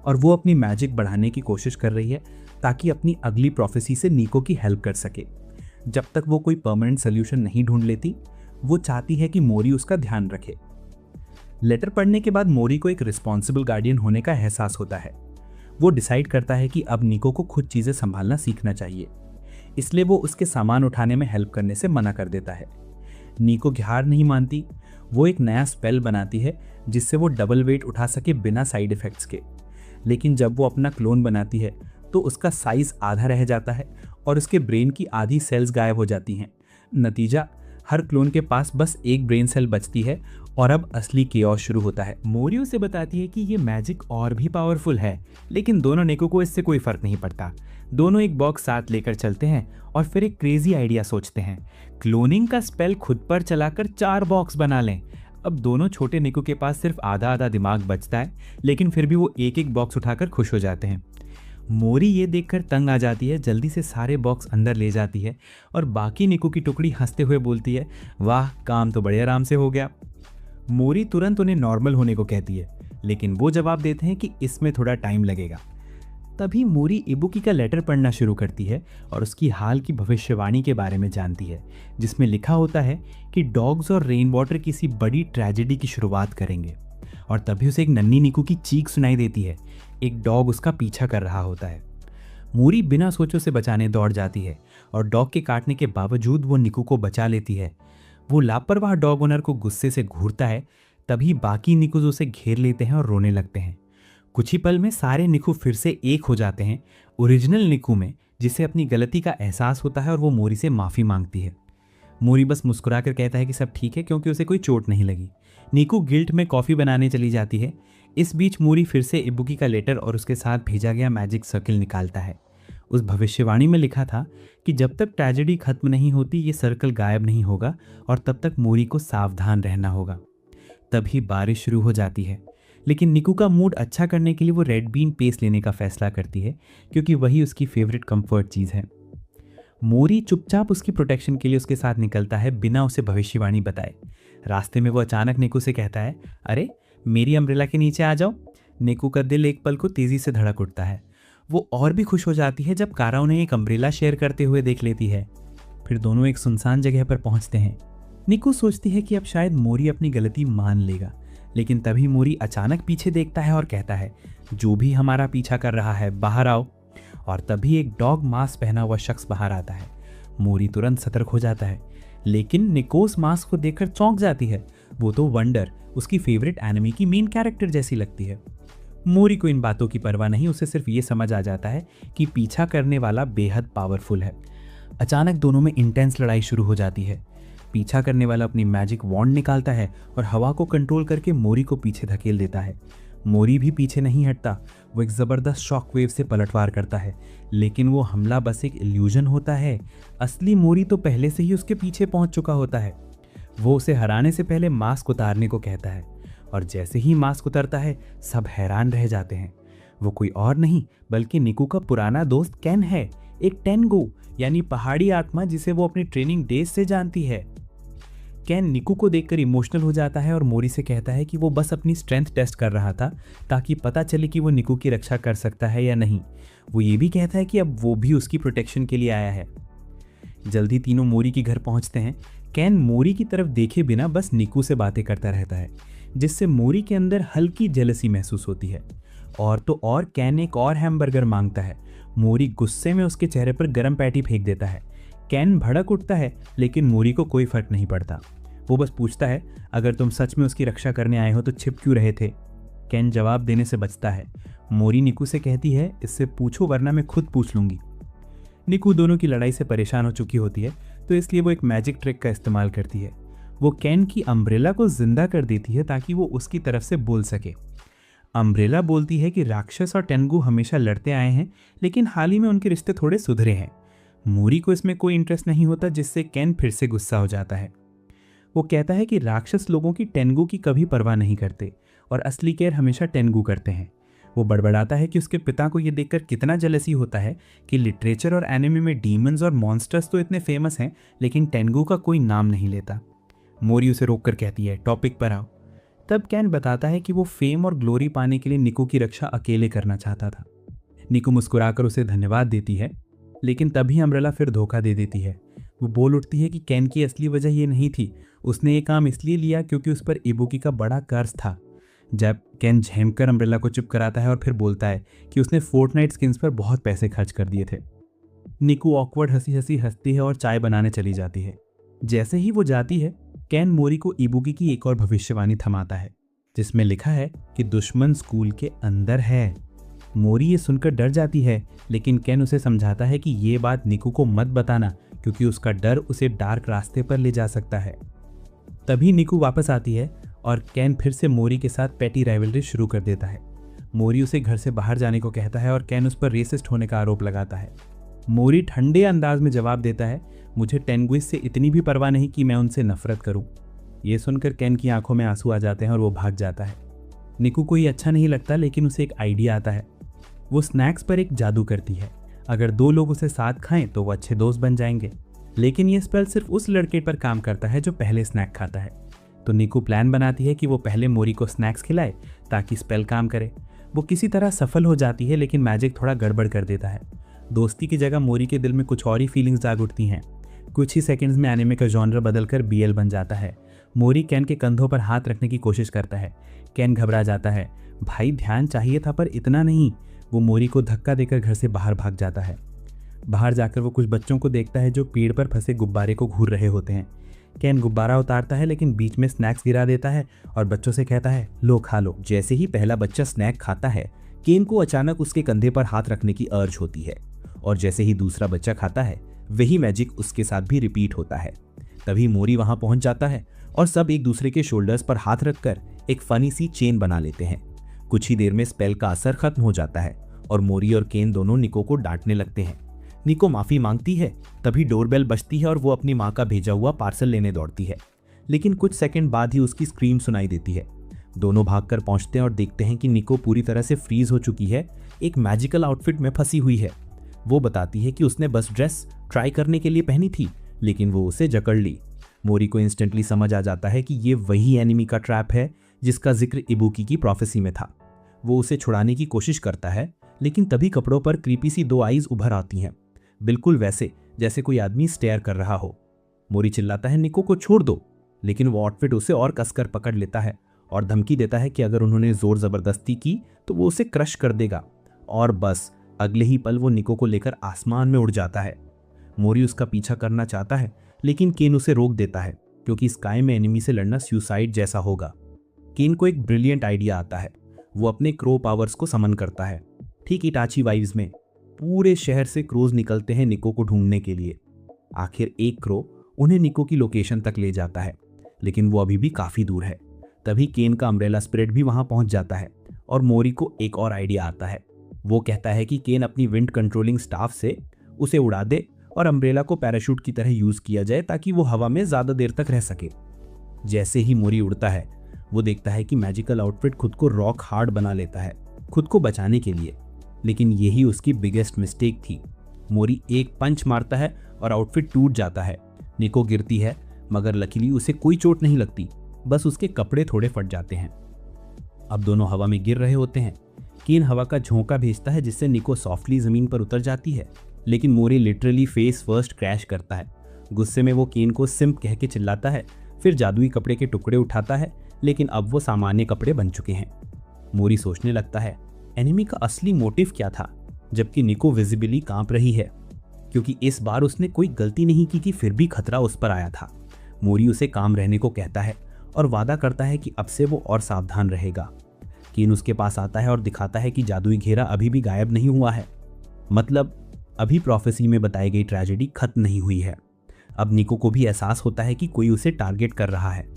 और वो अपनी मैजिक बढ़ाने की कोशिश कर रही है ताकि अपनी अगली प्रोफेसी से निको की हेल्प कर सके। जब तक वो कोई परमानेंट सोल्यूशन नहीं ढूंढ लेती, वो चाहती है कि मोरी उसका ध्यान रखे। लेटर पढ़ने के बाद मोरी को एक रिस्पॉन्सिबल गार्डियन होने का एहसास होता है। वो डिसाइड करता है कि अब निको को खुद चीज़ें संभालना सीखना चाहिए, इसलिए वो उसके सामान उठाने में हेल्प करने से मना कर देता है। निको हार नहीं मानती। वो एक नया स्पेल बनाती है जिससे वो डबल वेट उठा सके बिना साइड इफ़ेक्ट्स के, लेकिन जब वो अपना क्लोन बनाती है तो उसका साइज़ आधा रह जाता है और उसके ब्रेन की आधी सेल्स गायब हो जाती हैं। नतीजा, हर क्लोन के पास बस एक ब्रेन सेल बचती है और अब असली केओस शुरू होता है। मोरी उसे बताती है कि ये मैजिक और भी पावरफुल है, लेकिन दोनों निको को इससे कोई फर्क नहीं पड़ता। दोनों एक बॉक्स साथ लेकर चलते हैं और फिर एक क्रेजी आइडिया सोचते हैं, क्लोनिंग का स्पेल खुद पर चलाकर 4 बॉक्स बना लें। अब दोनों छोटे निको के पास सिर्फ आधा आधा दिमाग बचता है, लेकिन फिर भी वो एक एक बॉक्स उठाकर खुश हो जाते हैं। मोरी ये देखकर तंग आ जाती है, जल्दी से सारे बॉक्स अंदर ले जाती है और बाकी निको की टुकड़ी हंसते हुए बोलती है, वाह, काम तो बड़े आराम से हो गया। मोरी तुरंत उन्हें नॉर्मल होने को कहती है, लेकिन वो जवाब देते हैं कि इसमें थोड़ा टाइम लगेगा। तभी मोरी इबुकी का लेटर पढ़ना शुरू करती है और उसकी हाल की भविष्यवाणी के बारे में जानती है, जिसमें लिखा होता है कि डॉग्स और रेन वाटर किसी बड़ी ट्रेजेडी की शुरुआत करेंगे। और तभी उसे एक नन्ही निको की चीख सुनाई देती है। एक डॉग उसका पीछा कर रहा होता है। मोरी बिना सोचे उसे बचाने दौड़ जाती है और डॉग के काटने के बावजूद वो निको को बचा लेती है। वो लापरवाह डॉग ओनर को गुस्से से घूरता है। तभी बाकी निकोज उसे घेर लेते हैं और रोने लगते हैं। कुछ ही पल में सारे निको फिर से एक हो जाते हैं ओरिजिनल निको में, जिसे अपनी गलती का एहसास होता है और वो मोरी से माफ़ी मांगती है। मोरी बस मुस्कुरा कर कहता है कि सब ठीक है क्योंकि उसे कोई चोट नहीं लगी। निको गिल्ट में कॉफ़ी बनाने चली जाती है। इस बीच मोरी फिर से इबुकी का लेटर और उसके साथ भेजा गया मैजिक सर्कल निकालता है। उस भविष्यवाणी में लिखा था कि जब तक ट्रेजेडी खत्म नहीं होती ये सर्कल गायब नहीं होगा और तब तक मोरी को सावधान रहना होगा। तभी बारिश शुरू हो जाती है, लेकिन निको का मूड अच्छा करने के लिए वो रेड बीन पेस्ट लेने का फैसला करती है क्योंकि वही उसकी फेवरेट कंफर्ट चीज़ है। मोरी चुपचाप उसकी प्रोटेक्शन के लिए उसके साथ निकलता है बिना उसे भविष्यवाणी बताए। रास्ते में वो अचानक निको से कहता है, अरे मेरी अम्ब्रेला के नीचे आ जाओ। निको का दिल एक पल को तेज़ी से धड़क उठता है। वो और भी खुश हो जाती है जब कारा उन्हें एक अम्ब्रेला शेयर करते हुए देख लेती है। फिर दोनों एक सुनसान जगह पर पहुंचते हैं। निको सोचती है कि अब शायद मोरी अपनी गलती मान लेगा, लेकिन तभी मोरी अचानक पीछे देखता है और कहता है, जो भी हमारा पीछा कर रहा है बाहर आओ। और तभी एक डॉग मास्क पहना हुआ शख्स बाहर आता है। मोरी तुरंत सतर्क हो जाता है, लेकिन निको उस मास्क को देखकर चौंक जाती है। वो तो वंडर, उसकी फेवरेट एनिमे की मेन कैरेक्टर जैसी लगती है। मोरी को इन बातों की परवाह नहीं, उसे सिर्फ ये समझ आ जाता है कि पीछा करने वाला बेहद पावरफुल है। अचानक दोनों में इंटेंस लड़ाई शुरू हो जाती है। पीछा करने वाला अपनी मैजिक वॉन्ड निकालता है और हवा को कंट्रोल करके मोरी को पीछे धकेल देता है। मोरी भी पीछे नहीं हटता, वो एक ज़बरदस्त शॉक वेव से पलटवार करता है, लेकिन वो हमला बस एक इल्यूजन होता है। असली मोरी तो पहले से ही उसके पीछे पहुंच चुका होता है। वो उसे हराने से पहले मास्क उतारने को कहता है और जैसे ही मास्क उतरता है सब हैरान रह जाते हैं। वो कोई और नहीं बल्कि निकू का पुराना दोस्त केन है, एक टेंगू यानी पहाड़ी आत्मा जिसे वो अपनी ट्रेनिंग डेज से जानती है। केन निकू को देखकर इमोशनल हो जाता है और मोरी से कहता है कि वो बस अपनी स्ट्रेंथ टेस्ट कर रहा था ताकि पता चले कि वो निकू की रक्षा कर सकता है या नहीं। वो ये भी कहता है कि अब वो भी उसकी प्रोटेक्शन के लिए आया है। जल्दी तीनों मोरी के घर पहुंचते हैं। केन मोरी की तरफ देखे बिना बस निकू से बातें करता रहता है, जिससे मोरी के अंदर हल्की जेलसी महसूस होती है। और तो और केन एक और हैमबर्गर मांगता है। मोरी गुस्से में उसके चेहरे पर गर्म पैटी फेंक देता है। केन भड़क उठता है, लेकिन मोरी को कोई फर्क नहीं पड़ता। वो बस पूछता है, अगर तुम सच में उसकी रक्षा करने आए हो तो छिप क्यों रहे थे? केन जवाब देने से बचता है। मोरी निकू से कहती है, इससे पूछो वरना मैं खुद पूछ लूंगी। निकू दोनों की लड़ाई से परेशान हो चुकी होती है, तो इसलिए वो एक मैजिक ट्रिक का इस्तेमाल करती है। वो केन की अम्ब्रेला को जिंदा कर देती है ताकि वो उसकी तरफ से बोल सके। अम्ब्रेला बोलती है कि राक्षस और टेंगू हमेशा लड़ते आए हैं, लेकिन हाल ही में उनके रिश्ते थोड़े सुधरे हैं। मोरी को इसमें कोई इंटरेस्ट नहीं होता, जिससे केन फिर से गुस्सा हो जाता है। वो कहता है कि राक्षस लोगों की टेंगू की कभी परवाह नहीं करते और असली केयर हमेशा टेंगू करते हैं। वो बड़बड़ाता है कि उसके पिता को ये देखकर कितना जेलसी होता है कि लिटरेचर और एनिमे में डीमंस और मॉन्स्टर्स तो इतने फेमस हैं, लेकिन टेंगू का कोई नाम नहीं लेता। मोरी उसे रोककर कहती है, टॉपिक पर आओ। तब कैन बताता है कि वो फेम और ग्लोरी पाने के लिए निकू की रक्षा अकेले करना चाहता था। निकू मुस्कुराकर उसे धन्यवाद देती है, लेकिन तभी अम्ब्रेला फिर धोखा दे देती है। वो बोल उठती है कि कैन की असली वजह ये नहीं थी, उसने ये काम इसलिए लिया क्योंकि उस पर इबुकी का बड़ा कर्ज था। जब कैन झेमकर अम्ब्रेला को चुप कराता है और फिर बोलता है कि उसने फोर्टनाइट स्किन्स पर बहुत पैसे खर्च कर दिए थे। निकू ऑकवर्ड हंसी हंसी हंसती है और चाय बनाने चली जाती है। जैसे ही वो जाती है, कैन मोरी को इबुकी की एक और भविष्यवाणी थमाता है, जिसमें लिखा है कि दुश्मन स्कूल के अंदर है। मोरी ये सुनकर डर जाती है, लेकिन कैन उसे समझाता है कि ये बात निकू को मत बताना क्योंकि उसका डर उसे डार्क रास्ते पर ले जा सकता है। तभी निकू वापस आती है और कैन फिर से मोरी के साथ पेटी राइवलरी शुरू कर देता है। मोरी उसे घर से बाहर जाने को कहता है और कैन उस पर रेसिस्ट होने का आरोप लगाता है। मोरी ठंडे अंदाज में जवाब देता है, मुझे टेंगुइस से इतनी भी परवाह नहीं कि मैं उनसे नफरत करूं। ये सुनकर कैन की आंखों में आंसू आ जाते हैं और वो भाग जाता है। निकू को ये अच्छा नहीं लगता, लेकिन उसे एक आइडिया आता है। वो स्नैक्स पर एक जादू करती है। अगर दो लोग उसे साथ खाएं तो वो अच्छे दोस्त बन जाएंगे, लेकिन ये स्पेल सिर्फ उस लड़के पर काम करता है जो पहले स्नैक खाता है। तो निकू प्लान बनाती है कि वो पहले मोरी को स्नैक्स खिलाए ताकि स्पेल काम करे। वो किसी तरह सफल हो जाती है, लेकिन मैजिक थोड़ा गड़बड़ कर देता है। दोस्ती की जगह मोरी के दिल में कुछ और ही फीलिंग्स जाग उठती हैं। कुछ ही सेकंड्स में एनिमे का जॉनर बदलकर बीएल बन जाता है। मोरी कैन के कंधों पर हाथ रखने की कोशिश करता है। कैन घबरा जाता है। भाई ध्यान चाहिए था पर इतना नहीं। वो मोरी को धक्का देकर घर से बाहर भाग जाता है। बाहर जाकर वो कुछ बच्चों को देखता है जो पेड़ पर फंसे गुब्बारे को घूर रहे होते हैं। कैन गुब्बारा उतारता है, लेकिन बीच में स्नैक्स गिरा देता है और बच्चों से कहता है, लो खा लो। जैसे ही पहला बच्चा स्नैक खाता है, केन को अचानक उसके कंधे पर हाथ रखने की अर्ज होती है, और जैसे ही दूसरा बच्चा खाता है, वही मैजिक उसके साथ भी रिपीट होता है। तभी मोरी वहां पहुंच जाता है और सब एक दूसरे के शोल्डर्स पर हाथ रखकर एक फनी सी चेन बना लेते हैं। कुछ ही देर में स्पेल का असर खत्म हो जाता है और मोरी और केन दोनों निको को डांटने लगते हैं। निको माफी मांगती है। तभी डोरबेल बजती है और वो अपनी माँ का भेजा हुआ पार्सल लेने दौड़ती है, लेकिन कुछ सेकंड बाद ही उसकी स्क्रीम सुनाई देती है। दोनों भागकर पहुंचते हैं और देखते हैं कि निको पूरी तरह से फ्रीज हो चुकी है, एक मैजिकल आउटफिट में फंसी हुई है। वो बताती है कि उसने बस ड्रेस ट्राई करने के लिए पहनी थी, लेकिन वो उसे जकड़ ली। मोरी को इंस्टेंटली समझ आ जाता है कि ये वही एनिमी का ट्रैप है जिसका जिक्र इबुकी की प्रोफेसी में था। वो उसे छुड़ाने की कोशिश करता है, लेकिन तभी कपड़ों पर क्रीपी सी दो आईज उभर आती हैं, बिल्कुल वैसे जैसे कोई आदमी स्टेयर कर रहा हो। मोरी चिल्लाता है, निको को छोड़ दो, लेकिन वो आउटफिट उसे और कसकर पकड़ लेता है और धमकी देता है कि अगर उन्होंने जोर जबरदस्ती की तो वो उसे क्रश कर देगा। और बस अगले ही पल वो निको को लेकर आसमान में उड़ जाता है। मोरी उसका पीछा करना चाहता है, लेकिन केन उसे रोक देता है क्योंकि स्काई में एनिमी से लड़ना सुसाइड जैसा होगा। केन को एक ब्रिलियंट आइडिया आता है। वो अपने क्रो पावर्स को समन करता है। ठीक इटाची वाइव्स में पूरे शहर से क्रोज निकलते हैं निको को ढूंढने के लिए। आखिर एक क्रो उन्हें निको की लोकेशन तक ले जाता है, लेकिन वो अभी भी काफ़ी दूर है। तभी केन का अम्ब्रेला स्पिरिट भी वहाँ पहुँच जाता है और मोरी को एक और आइडिया आता है। वो कहता है कि केन अपनी विंड कंट्रोलिंग स्टाफ से उसे उड़ा दे और अम्ब्रेला को पैराशूट की तरह यूज़ किया जाए ताकि वो हवा में ज़्यादा देर तक रह सके। जैसे ही मोरी उड़ता है वो देखता है कि मैजिकल आउटफिट खुद को रॉक हार्ड बना लेता है खुद को बचाने के लिए, लेकिन यही उसकी बिगेस्ट मिस्टेक थी। मोरी एक पंच मारता है और आउटफिट टूट जाता है। निको गिरती है मगर लकीली उसे कोई चोट नहीं लगती, बस उसके कपड़े थोड़े फट जाते हैं। अब दोनों हवा में गिर रहे होते हैं। केन हवा का झोंका भेजता है जिससे निको सॉफ्टली जमीन पर उतर जाती है, लेकिन मोरी लिटरली फेस फर्स्ट क्रैश करता है। गुस्से में वो केन को सिम्प कह के चिल्लाता है, फिर जादुई कपड़े के टुकड़े उठाता है, लेकिन अब वो सामान्य कपड़े बन चुके हैं। मोरी सोचने लगता है एनिमी का असली मोटिव क्या था, जबकि निको विजिबली कांप रही है क्योंकि इस बार उसने कोई गलती नहीं की थी, फिर भी खतरा उस पर आया था। मोरी उसे काम रहने को कहता है और वादा करता है कि अब से वो और सावधान रहेगा। केन उसके पास आता है और दिखाता है कि जादुई घेरा अभी भी गायब नहीं हुआ है, मतलब अभी प्रोफेसी में बताई गई ट्रेजेडी खत्म नहीं हुई है। अब निको को भी एहसास होता है कि कोई उसे टारगेट कर रहा है।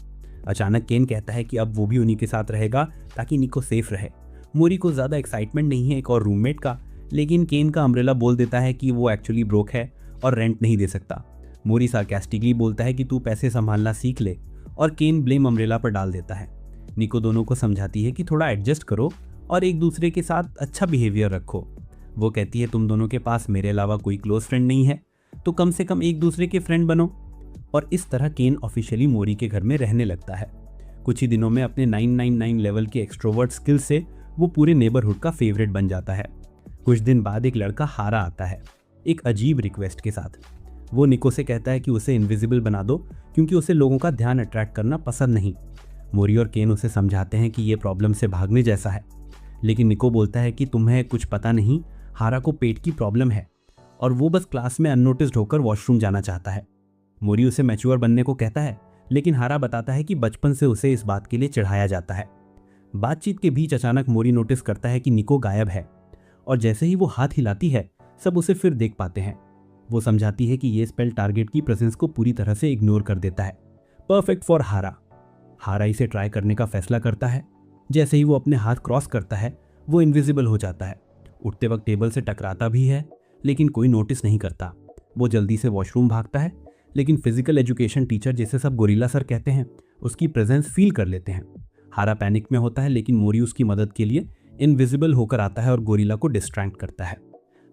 अचानक केन कहता है कि अब वो भी उन्हीं के साथ रहेगा ताकि निको सेफ रहे। मोरी को ज़्यादा एक्साइटमेंट नहीं है एक और रूममेट का, लेकिन केन का अम्ब्रेला बोल देता है कि वो एक्चुअली ब्रोक है और रेंट नहीं दे सकता। मोरी सार्कास्टिकली बोलता है कि तू पैसे संभालना सीख ले और केन ब्लेम अम्ब्रेला पर डाल देता है। निको दोनों को समझाती है कि थोड़ा एडजस्ट करो और एक दूसरे के साथ अच्छा बिहेवियर रखो। वो कहती है तुम दोनों के पास मेरे अलावा कोई क्लोज फ्रेंड नहीं है, तो कम से कम एक दूसरे के फ्रेंड बनो। और इस तरह केन ऑफिशियली मोरी के घर में रहने लगता है। कुछ ही दिनों में अपने 999 लेवल के एक्सट्रोवर्ट स्किल से वो पूरे नेबरहुड का फेवरेट बन जाता है। कुछ दिन बाद एक लड़का हारा आता है एक अजीब रिक्वेस्ट के साथ। वो निको से कहता है कि उसे इनविजिबल बना दो क्योंकि उसे लोगों का ध्यान अट्रैक्ट करना पसंद नहीं। मोरी और केन उसे समझाते हैं कि ये प्रॉब्लम से भागने जैसा है, लेकिन निको बोलता है कि तुम्हें कुछ पता नहीं, हारा को पेट की प्रॉब्लम है और वो बस क्लास में अननोटिस्ड होकर वॉशरूम जाना चाहता है। मोरी उसे मैच्योर बनने को कहता है, लेकिन हारा बताता है कि बचपन से उसे इस बात के लिए चिढ़ाया जाता है। बातचीत के बीच अचानक मोरी नोटिस करता है कि निको गायब है और जैसे ही वो हाथ हिलाती है सब उसे फिर देख पाते हैं। वो समझाती है कि ये स्पेल टारगेट की प्रेजेंस को पूरी तरह से इग्नोर कर देता है। परफेक्ट फॉर हारा। हारा इसे ट्राई करने का फैसला करता है। जैसे ही वो अपने हाथ क्रॉस करता है वो इनविजिबल हो जाता है। उठते वक्त टेबल से टकराता भी है, लेकिन कोई नोटिस नहीं करता। वो जल्दी से वॉशरूम भागता है, लेकिन फिजिकल एजुकेशन टीचर, जिसे सब गोरिल्ला सर कहते हैं, उसकी प्रेजेंस फील कर लेते हैं। हारा पैनिक में होता है, लेकिन मोरी उसकी मदद के लिए इनविजिबल होकर आता है और गोरिल्ला को डिस्ट्रैक्ट करता है।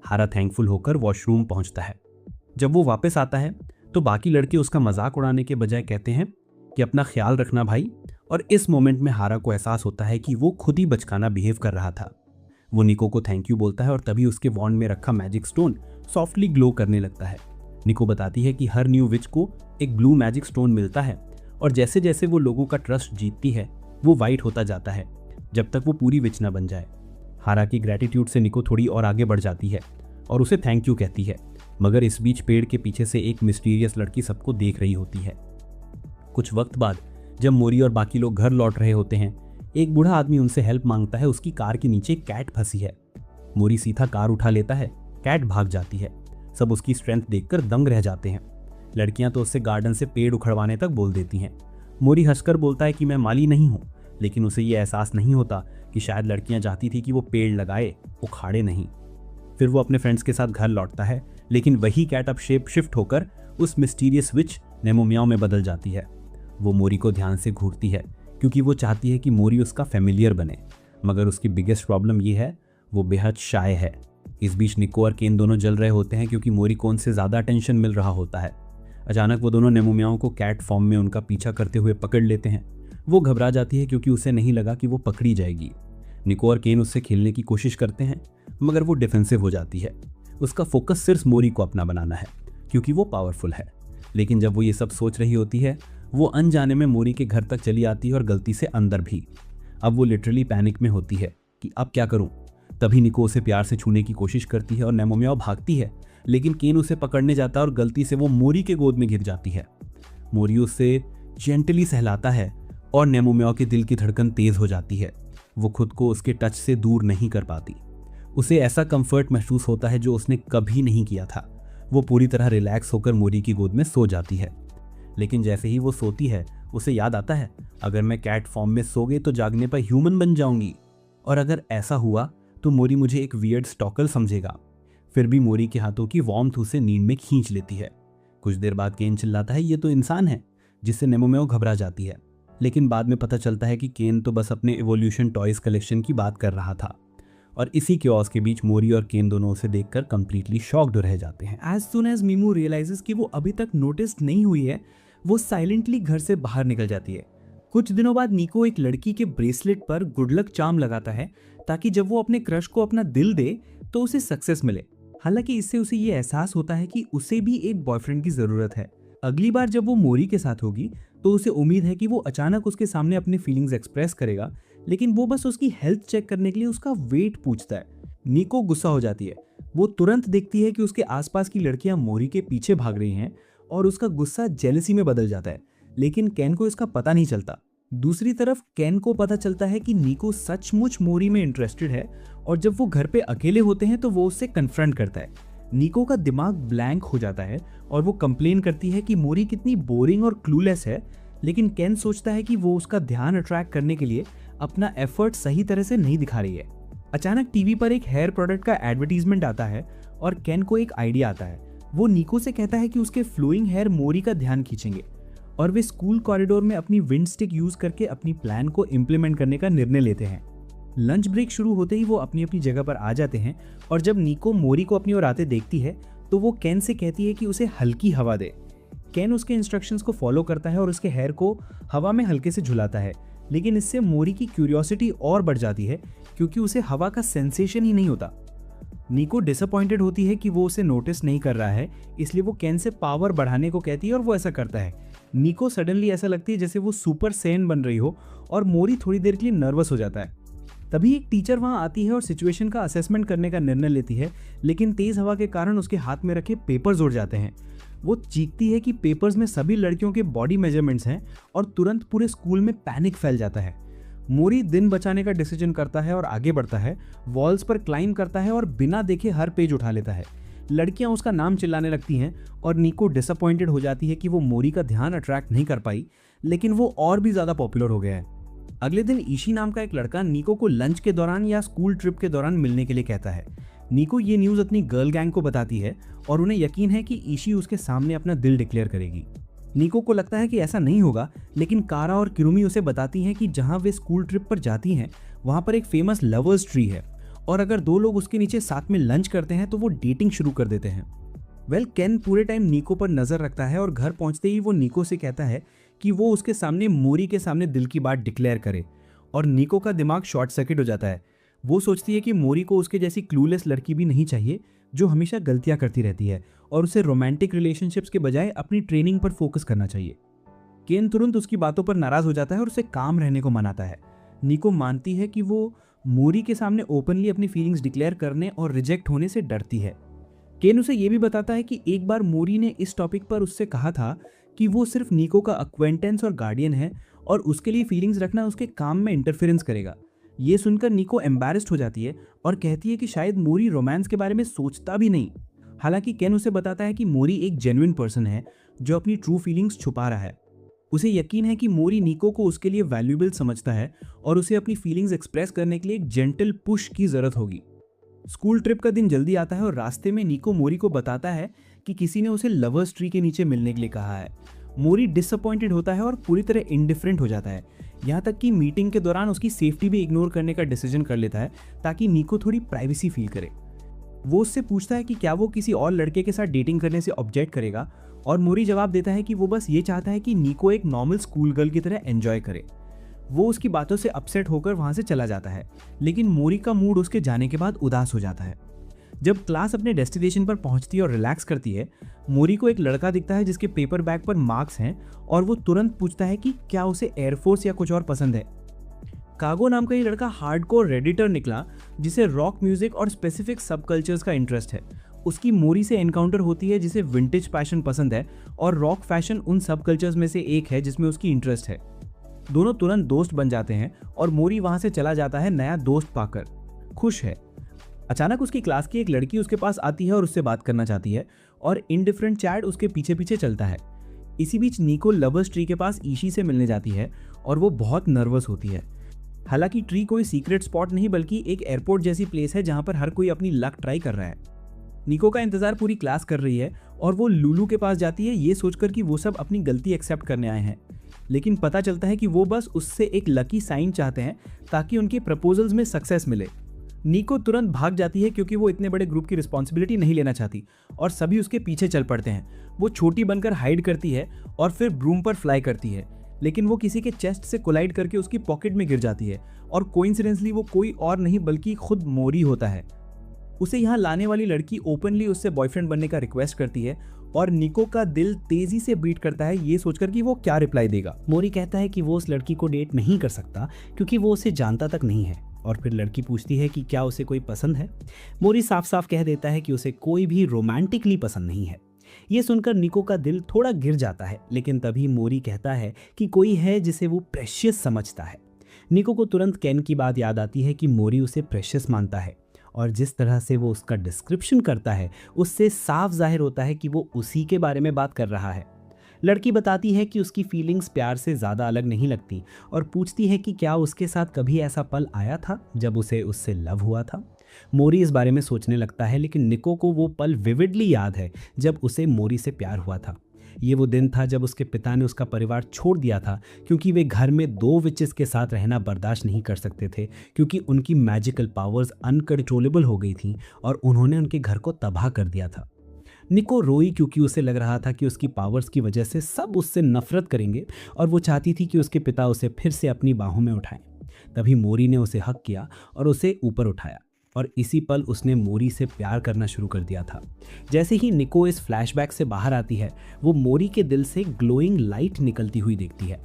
हारा थैंकफुल होकर वॉशरूम पहुंचता है। जब वो वापस आता है तो बाकी लड़के उसका मजाक उड़ाने के बजाय कहते हैं कि अपना ख्याल रखना भाई, और इस मोमेंट में हारा को एहसास होता है कि वो खुद ही बचकाना बिहेव कर रहा था। वो निको को थैंक यू बोलता है और तभी उसके वॉन्ड में रखा मैजिक स्टोन सॉफ्टली ग्लो करने लगता है। निको बताती है कि हर न्यू विच को एक ब्लू मैजिक स्टोन मिलता है और जैसे जैसे वो लोगों का ट्रस्ट जीतती है वो वाइट होता जाता है जब तक वो पूरी विच ना बन जाए। हारा की ग्रैटिट्यूड से निको थोड़ी और आगे बढ़ जाती है और उसे थैंक यू कहती है, मगर इस बीच पेड़ के पीछे से एक मिस्टीरियस लड़की सबको देख रही होती है। कुछ वक्त बाद जब मोरी और बाकी लोग घर लौट रहे होते हैं, एक बूढ़ा आदमी उनसे हेल्प मांगता है। उसकी कार के नीचे कैट फंसी है। मोरी सीधा कार उठा लेता है, कैट भाग जाती है। सब उसकी स्ट्रेंथ देखकर दंग रह जाते हैं। लड़कियां तो उससे गार्डन से पेड़ उखड़वाने तक बोल देती हैं। मोरी हंसकर बोलता है कि मैं माली नहीं हूँ, लेकिन उसे ये एहसास नहीं होता कि शायद लड़कियां चाहती थी कि वो पेड़ लगाए, उखाड़े नहीं। फिर वो अपने फ्रेंड्स के साथ घर लौटता है, लेकिन वही कैट अब शेप शिफ्ट होकर उस मिस्टीरियस विच नेमोमियाओ में बदल जाती है। वो मोरी को ध्यान से घूरती है क्योंकि वो चाहती है कि मोरी उसका फेमिलियर बने, मगर उसकी बिगेस्ट प्रॉब्लम ये है वो बेहद शाय है। इस बीच निको और केन दोनों जल रहे होते हैं क्योंकि मोरी को उनसे ज़्यादा अटेंशन मिल रहा होता है। अचानक वो दोनों नेमोमियाओं को कैट फॉर्म में उनका पीछा करते हुए पकड़ लेते हैं। वो घबरा जाती है क्योंकि उसे नहीं लगा कि वो पकड़ी जाएगी। निको और केन उससे खेलने की कोशिश करते हैं, मगर वो डिफेंसिव हो जाती है। उसका फोकस सिर्फ मोरी को अपना बनाना है क्योंकि वो पावरफुल है। लेकिन जब वो ये सब सोच रही होती है, वो अनजाने में मोरी के घर तक चली आती है और गलती से अंदर भी। अब वो लिटरली पैनिक में होती है कि अब क्या करूं। तभी निको उसे प्यार से छूने की कोशिश करती है और नेमोमियाओ भागती है, लेकिन केन उसे पकड़ने जाता है और गलती से वो मोरी के गोद में गिर जाती है। मोरी उसे जेंटली सहलाता है और नेमोमियाओ के दिल की धड़कन तेज हो जाती है। वो खुद को उसके टच से दूर नहीं कर पाती। उसे ऐसा कंफर्ट महसूस होता है जो उसने कभी नहीं किया था। वो पूरी तरह रिलैक्स होकर मोरी की गोद में सो जाती है। लेकिन जैसे ही वो सोती है उसे याद आता है, अगर मैं कैट फॉर्म में सो गई तो जागने पर ह्यूमन बन जाऊंगी, और अगर ऐसा हुआ तो मोरी मुझे एक वियर्ड स्टॉकर समझेगा। फिर भी मोरी के हाथों की वार्मथ उसे नींद में खींच लेती है। कुछ देर बाद केन चिल्लाता है, ये तो इंसान है, जिससे नेमोमेओ घबरा जाती है। लेकिन बाद में पता चलता है कि केन तो बस अपने इवोल्यूशन टॉयज कलेक्शन की बात कर रहा था। और इसी क्योस के बीच मोरी और केन दोनों उसे देखकर कंप्लीटली शॉक्ड रह जाते हैं। As soon as memo realises कि वो अभी तक नोटिस नहीं हुई है, वो साइलेंटली घर से बाहर निकल जाती है। कुछ दिनों बाद निको एक लड़की के ब्रेसलेट पर गुड लक चार्म लगाता है ताकि जब वो अपने क्रश को अपना दिल दे तो उसे सक्सेस मिले। हालांकि इससे उसे ये एहसास होता है कि उसे भी एक बॉयफ्रेंड की जरूरत है। अगली बार जब वो मोरी के साथ होगी तो उसे उम्मीद है कि वो अचानक उसके सामने अपनी फीलिंग्स एक्सप्रेस करेगा, लेकिन वो बस उसकी हेल्थ चेक करने के लिए उसका वेट पूछता है। निको गुस्सा हो जाती है। वो तुरंत देखती है कि उसके आसपास की लड़कियां मोरी के पीछे भाग रही हैं और उसका गुस्सा जेलसी में बदल जाता है, लेकिन केन को इसका पता नहीं चलता। दूसरी तरफ केन को पता चलता है कि निको सचमुच मोरी में इंटरेस्टेड है, और जब वो घर पे अकेले होते हैं तो वो उससे कन्फ्रंट करता है। निको का दिमाग ब्लैंक हो जाता है और वो कंप्लेन करती है कि मोरी कितनी बोरिंग और क्लूलेस है, लेकिन केन सोचता है कि वो उसका ध्यान अट्रैक्ट करने के लिए अपना एफर्ट सही तरह से नहीं दिखा रही है। अचानक टीवी पर एक हेयर प्रोडक्ट का एडवर्टीजमेंट आता है और केन को एक आइडिया आता है। वो निको से कहता है कि उसके फ्लोइंग हेयर मोरी का ध्यान खींचेंगे, और वे स्कूल कॉरिडोर में अपनी विंड स्टिक यूज करके अपनी प्लान को इम्प्लीमेंट करने का निर्णय लेते हैं। लंच ब्रेक शुरू होते ही वो अपनी अपनी जगह पर आ जाते हैं, और जब निको मोरी को अपनी ओर आते देखती है तो वो केन से कहती है कि उसे हल्की हवा दे। केन उसके इंस्ट्रक्शंस को फॉलो करता है और उसके हेयर को हवा में हल्के से झुलाता है, लेकिन इससे मोरी की क्यूरियोसिटी और बढ़ जाती है क्योंकि उसे हवा का सेंसेशन ही नहीं होता। निको डिसअपॉइंटेड होती है कि वो उसे नोटिस नहीं कर रहा है, इसलिए वो केन से पावर बढ़ाने को कहती है और वो ऐसा करता है। निको सडनली ऐसा लगती है जैसे वो सुपर सैन बन रही हो, और मोरी थोड़ी देर के लिए नर्वस हो जाता है। तभी एक टीचर वहां आती है और सिचुएशन का असेसमेंट करने का निर्णय लेती है, लेकिन तेज हवा के कारण उसके हाथ में रखे पेपर्स उड़ जाते हैं। वो चीखती है कि पेपर्स में सभी लड़कियों के बॉडी मेजरमेंट्स हैं, और तुरंत पूरे स्कूल में पैनिक फैल जाता है। मोरी दिन बचाने का डिसीजन करता है और आगे बढ़ता है, वॉल्स पर क्लाइंब करता है और बिना देखे हर पेज उठा लेता है। लड़कियां उसका नाम चिल्लाने लगती हैं और निको डिसअपॉइंटेड हो जाती है कि वो मोरी का ध्यान अट्रैक्ट नहीं कर पाई, लेकिन वो और भी ज्यादा पॉपुलर हो गया है। अगले दिन ईशी नाम का एक लड़का निको को लंच के दौरान या स्कूल ट्रिप के दौरान मिलने के लिए कहता है। निको ये न्यूज़ अपनी गर्ल गैंग को बताती है और उन्हें यकीन है कि ईशी उसके सामने अपना दिल डिक्लेयर करेगी। निको को लगता है कि ऐसा नहीं होगा, लेकिन कारा और किरुमी उसे बताती हैं कि जहां वे स्कूल ट्रिप पर जाती हैं वहां पर एक फेमस लवर्स ट्री है, और अगर दो लोग उसके नीचे साथ में लंच करते हैं तो वो डेटिंग शुरू कर देते हैं। केन पूरे टाइम निको पर नजर रखता है और घर पहुंचते ही वो निको से कहता है कि वो उसके सामने मोरी के सामने दिल की बात डिक्लेयर करे, और निको का दिमाग शॉर्ट सर्किट हो जाता है। वो सोचती है कि मोरी को उसके जैसी क्लूलेस लड़की भी नहीं चाहिए जो हमेशा गलतियां करती रहती है, और उसे रोमांटिक रिलेशनशिप्स के बजाय अपनी ट्रेनिंग पर फोकस करना चाहिए। केन तुरंत उसकी बातों पर नाराज हो जाता है और उसे काम रहने को मनाता है। निको मानती है कि वो मोरी के सामने ओपनली अपनी फीलिंग्स डिक्लेयर करने और रिजेक्ट होने से डरती है। केन उसे ये भी बताता है कि एक बार मोरी ने इस टॉपिक पर उससे कहा था कि वो सिर्फ निको का अक्वेंटेंस और गार्डियन है, और उसके लिए फीलिंग्स रखना उसके काम में इंटरफेरेंस करेगा। ये सुनकर निको एम्बैरेस्ड हो जाती है और कहती है कि शायद मोरी रोमांस के बारे में सोचता भी नहीं। हालांकि केन उसे बताता है कि मोरी एक जेन्युइन पर्सन है जो अपनी ट्रू फीलिंग्स छुपा रहा है। उसे यकीन है कि मोरी निको को उसके लिए वैल्यूएबल समझता है और उसे अपनी फीलिंग्स एक्सप्रेस करने के लिए एक जेंटल पुश की जरूरत होगी। स्कूल ट्रिप का दिन जल्दी आता है और रास्ते में निको मोरी को बताता है कि किसी ने उसे लवर्स ट्री के नीचे मिलने के लिए कहा है। मोरी डिसअपॉइंटेड होता है और पूरी तरह इंडिफरेंट हो जाता है, यहाँ तक कि मीटिंग के दौरान उसकी सेफ्टी भी इग्नोर करने का डिसीजन कर लेता है ताकि निको थोड़ी प्राइवेसी फील करे। वो उससे पूछता है कि क्या वो किसी और लड़के के साथ डेटिंग करने से ऑब्जेक्ट करेगा, और मोरी जवाब देता है कि वो बस ये चाहता है कि निको एक नॉर्मल स्कूल गर्ल की तरह एंजॉय करे। वो उसकी बातों से अपसेट होकर वहां से चला जाता है, लेकिन मोरी का मूड उसके जाने के बाद उदास हो जाता है। जब क्लास अपने डेस्टिनेशन पर पहुंचती है और रिलैक्स करती है, मोरी को एक लड़का दिखता है जिसके पेपर बैग पर मार्क्स हैं, और वो तुरंत पूछता है कि क्या उसे एयरफोर्स या कुछ और पसंद है। कागो नाम का ये लड़का हार्डकोर रेडिटर निकला जिसे रॉक म्यूजिक और स्पेसिफिक सब कल्चर्स का इंटरेस्ट है। उसकी मोरी से एनकाउंटर होती है जिसे विंटेज फैशन पसंद है, और रॉक फैशन उन सब कल्चर्स में से एक है जिसमें उसकी इंटरेस्ट है। दोनों तुरंत दोस्त बन जाते हैं और मोरी वहां से चला जाता है नया दोस्त पाकर खुश है। अचानक उसकी क्लास की एक लड़की उसके पास आती है और उससे बात करना चाहती है, और इनडिफरेंट चैट उसके पीछे पीछे चलता है। इसी बीच निको लवर्स ट्री के पास ईशी से मिलने जाती है और वो बहुत नर्वस होती है। हालांकि ट्री कोई सीक्रेट स्पॉट नहीं बल्कि एक एयरपोर्ट जैसी प्लेस है जहां पर हर कोई अपनी लक ट्राई कर रहा है। निको का इंतजार पूरी क्लास कर रही है और वो लुलू के पास जाती है ये सोचकर कि वो सब अपनी गलती एक्सेप्ट करने आए हैं, लेकिन पता चलता है कि वो बस उससे एक लकी साइन चाहते हैं ताकि उनके प्रपोजल्स में सक्सेस मिले। निको तुरंत भाग जाती है क्योंकि वो इतने बड़े ग्रुप की रिस्पॉन्सिबिलिटी नहीं लेना चाहती और सभी उसके पीछे चल पड़ते हैं। वो छोटी बनकर हाइड करती है और फिर ब्रूम पर फ्लाई करती है, लेकिन वो किसी के चेस्ट से कोलाइड करके उसकी पॉकेट में गिर जाती है और कोइंसिडेंटली वो कोई और नहीं बल्कि खुद मोरी होता है। उसे यहाँ लाने वाली लड़की ओपनली उससे बॉयफ्रेंड बनने का रिक्वेस्ट करती है और निको का दिल तेजी से बीट करता है ये सोचकर कि वो क्या रिप्लाई देगा। मोरी कहता है कि वो उस लड़की को डेट नहीं कर सकता क्योंकि वो उसे जानता तक नहीं है, और फिर लड़की पूछती है कि क्या उसे कोई पसंद है। मोरी साफ साफ कह देता है कि उसे कोई भी रोमांटिकली पसंद नहीं है। ये सुनकर निको का दिल थोड़ा गिर जाता है, लेकिन तभी मोरी कहता है कि कोई है जिसे वो प्रेशियस समझता है। निको को तुरंत केन की बात याद आती है कि मोरी उसे प्रेशियस मानता है और जिस तरह से वो उसका डिस्क्रिप्शन करता है उससे साफ जाहिर होता है कि वो उसी के बारे में बात कर रहा है। लड़की बताती है कि उसकी फीलिंग्स प्यार से ज़्यादा अलग नहीं लगती और पूछती है कि क्या उसके साथ कभी ऐसा पल आया था जब उसे उससे लव हुआ था। मोरी इस बारे में सोचने लगता है, लेकिन निको को वो पल विविडली याद है जब उसे मोरी से प्यार हुआ था। ये वो दिन था जब उसके पिता ने उसका परिवार छोड़ दिया था क्योंकि वे घर में 2 विचेस के साथ रहना बर्दाश्त नहीं कर सकते थे, क्योंकि उनकी मैजिकल पावर्स अनकंट्रोलेबल हो गई थी और उन्होंने उनके घर को तबाह कर दिया था। निको रोई क्योंकि उसे लग रहा था कि उसकी पावर्स की वजह से सब उससे नफरत करेंगे और वो चाहती थी कि उसके पिता उसे फिर से अपनी बाहों में उठाएं। तभी मोरी ने उसे हक किया और उसे ऊपर उठाया और इसी पल उसने मोरी से प्यार करना शुरू कर दिया था। जैसे ही निको इस फ्लैशबैक से बाहर आती है वो मोरी के दिल से ग्लोइंग लाइट निकलती हुई देखती है।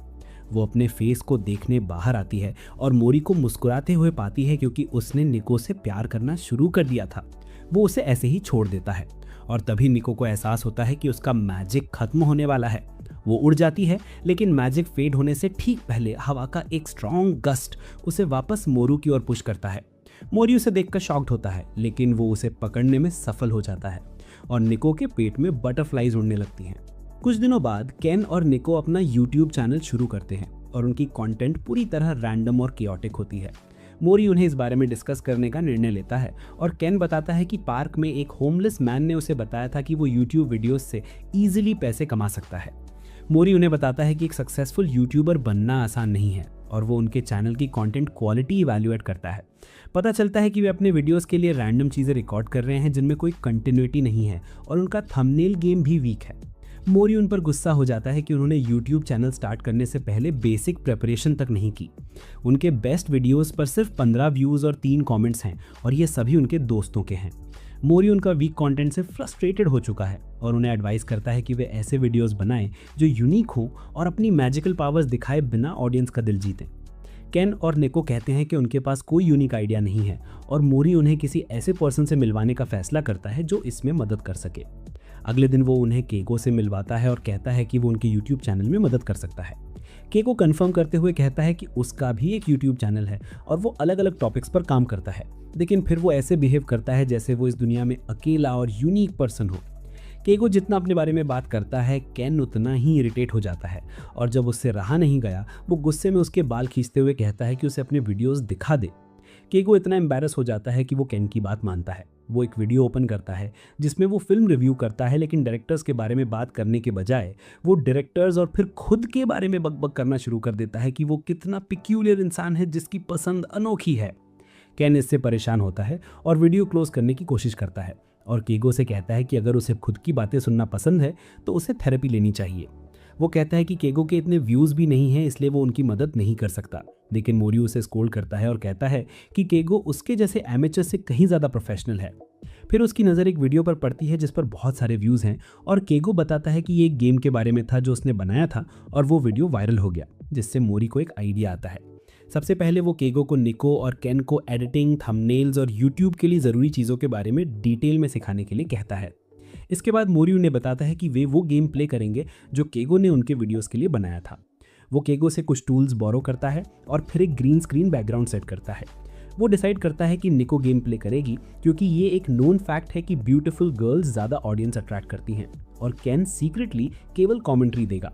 वो अपने फेस को देखने बाहर आती है और मोरी को मुस्कुराते हुए पाती है क्योंकि उसने निको से प्यार करना शुरू कर दिया था। वो उसे ऐसे ही छोड़ देता है और तभी निको को एहसास होता है कि उसका मैजिक खत्म होने वाला है। वो उड़ जाती है, लेकिन मैजिक फेड होने से ठीक पहले हवा का एक स्ट्रॉन्ग गस्ट उसे वापस मोरू की ओर पुश करता है। मोरी उसे देखकर शॉक्ड होता है, लेकिन वो उसे पकड़ने में सफल हो जाता है और निको के पेट में बटरफ्लाईज उड़ने लगती हैं। कुछ दिनों बाद केन और निको अपना यूट्यूब चैनल शुरू करते हैं और उनकी कंटेंट पूरी तरह रैंडम और कियोटिक होती है। मोरी उन्हें इस बारे में डिस्कस करने का निर्णय लेता है और केन बताता है कि पार्क में एक होमलेस मैन ने उसे बताया था कि वो यूट्यूब वीडियोस से ईजिली पैसे कमा सकता है। मोरी उन्हें बताता है कि एक सक्सेसफुल यूट्यूबर बनना आसान नहीं है और वो उनके चैनल की कंटेंट क्वालिटी इवैल्यूएट करता है। पता चलता है कि वे अपने वीडियोस के लिए रैंडम चीज़ें रिकॉर्ड कर रहे हैं जिनमें कोई कंटिन्यूटी नहीं है और उनका थंबनेल गेम भी वीक है। मोरी उन पर गुस्सा हो जाता है कि उन्होंने यूट्यूब चैनल स्टार्ट करने से पहले बेसिक प्रिपरेशन तक नहीं की। उनके बेस्ट वीडियोस पर सिर्फ 15 व्यूज़ और 3 कमेंट्स हैं और ये सभी उनके दोस्तों के हैं। मोरी उनका वीक कंटेंट से फ्रस्ट्रेटेड हो चुका है और उन्हें एडवाइस करता है कि वे ऐसे वीडियोस बनाएं जो यूनिक हों और अपनी मैजिकल पावर्स दिखाए बिना ऑडियंस का दिल जीतें। केन और निको कहते हैं कि उनके पास कोई यूनिक आइडिया नहीं है और मोरी उन्हें किसी ऐसे पर्सन से मिलवाने का फैसला करता है जो इसमें मदद कर सके। अगले दिन वो उन्हें केगो से मिलवाता है और कहता है कि वो उनके यूट्यूब चैनल में मदद कर सकता है। केगो कंफर्म करते हुए कहता है कि उसका भी एक यूट्यूब चैनल है और वो अलग अलग टॉपिक्स पर काम करता है, लेकिन फिर वो ऐसे बिहेव करता है जैसे वो इस दुनिया में अकेला और यूनिक पर्सन हो। केगो जितना अपने बारे में बात करता है केन उतना ही इरिटेट हो जाता है और जब उससे रहा नहीं गया वो गुस्से में उसके बाल खींचते हुए कहता है कि उसे अपने वीडियोस दिखा दे। केगो इतना एम्बैरस हो जाता है कि वो केन की बात मानता है। वो एक वीडियो ओपन करता है जिसमें वो फिल्म रिव्यू करता है, लेकिन डायरेक्टर्स के बारे में बात करने के बजाय वो डायरेक्टर्स और फिर खुद के बारे में बकबक करना शुरू कर देता है कि वो कितना पिक्यूलियर इंसान है जिसकी पसंद अनोखी है। केन इससे परेशान होता है और वीडियो क्लोज करने की कोशिश करता है और केगो से कहता है कि अगर उसे खुद की बातें सुनना पसंद है तो उसे थेरेपी लेनी चाहिए। वो कहता है कि केगो के इतने व्यूज़ भी नहीं हैं इसलिए वो उनकी मदद नहीं कर सकता, लेकिन मोरी उसे स्कोल्ड करता है और कहता है कि केगो उसके जैसे एमेचर से कहीं ज़्यादा प्रोफेशनल है। फिर उसकी नज़र एक वीडियो पर पड़ती है जिस पर बहुत सारे व्यूज़ हैं और केगो बताता है कि ये एक गेम के बारे में था जो उसने बनाया था और वो वीडियो वायरल हो गया, जिससे मोरी को एक आइडिया आता है। सबसे पहले वो केगो को निको और केन को एडिटिंग, थंबनेल्स और यूट्यूब के लिए ज़रूरी चीज़ों के बारे में डिटेल में सिखाने के लिए कहता है। इसके बाद मोरी उन्हें बताता है कि वे वो गेम प्ले करेंगे जो केगो ने उनके वीडियोस के लिए बनाया था। वो केगो से कुछ टूल्स बोरो करता है और फिर एक ग्रीन स्क्रीन बैकग्राउंड सेट करता है। वो डिसाइड करता है कि निको गेम प्ले करेगी क्योंकि ये एक नोन फैक्ट है कि ब्यूटीफुल गर्ल्स ज़्यादा ऑडियंस अट्रैक्ट करती हैं और केन सीक्रेटली केवल कमेंट्री देगा।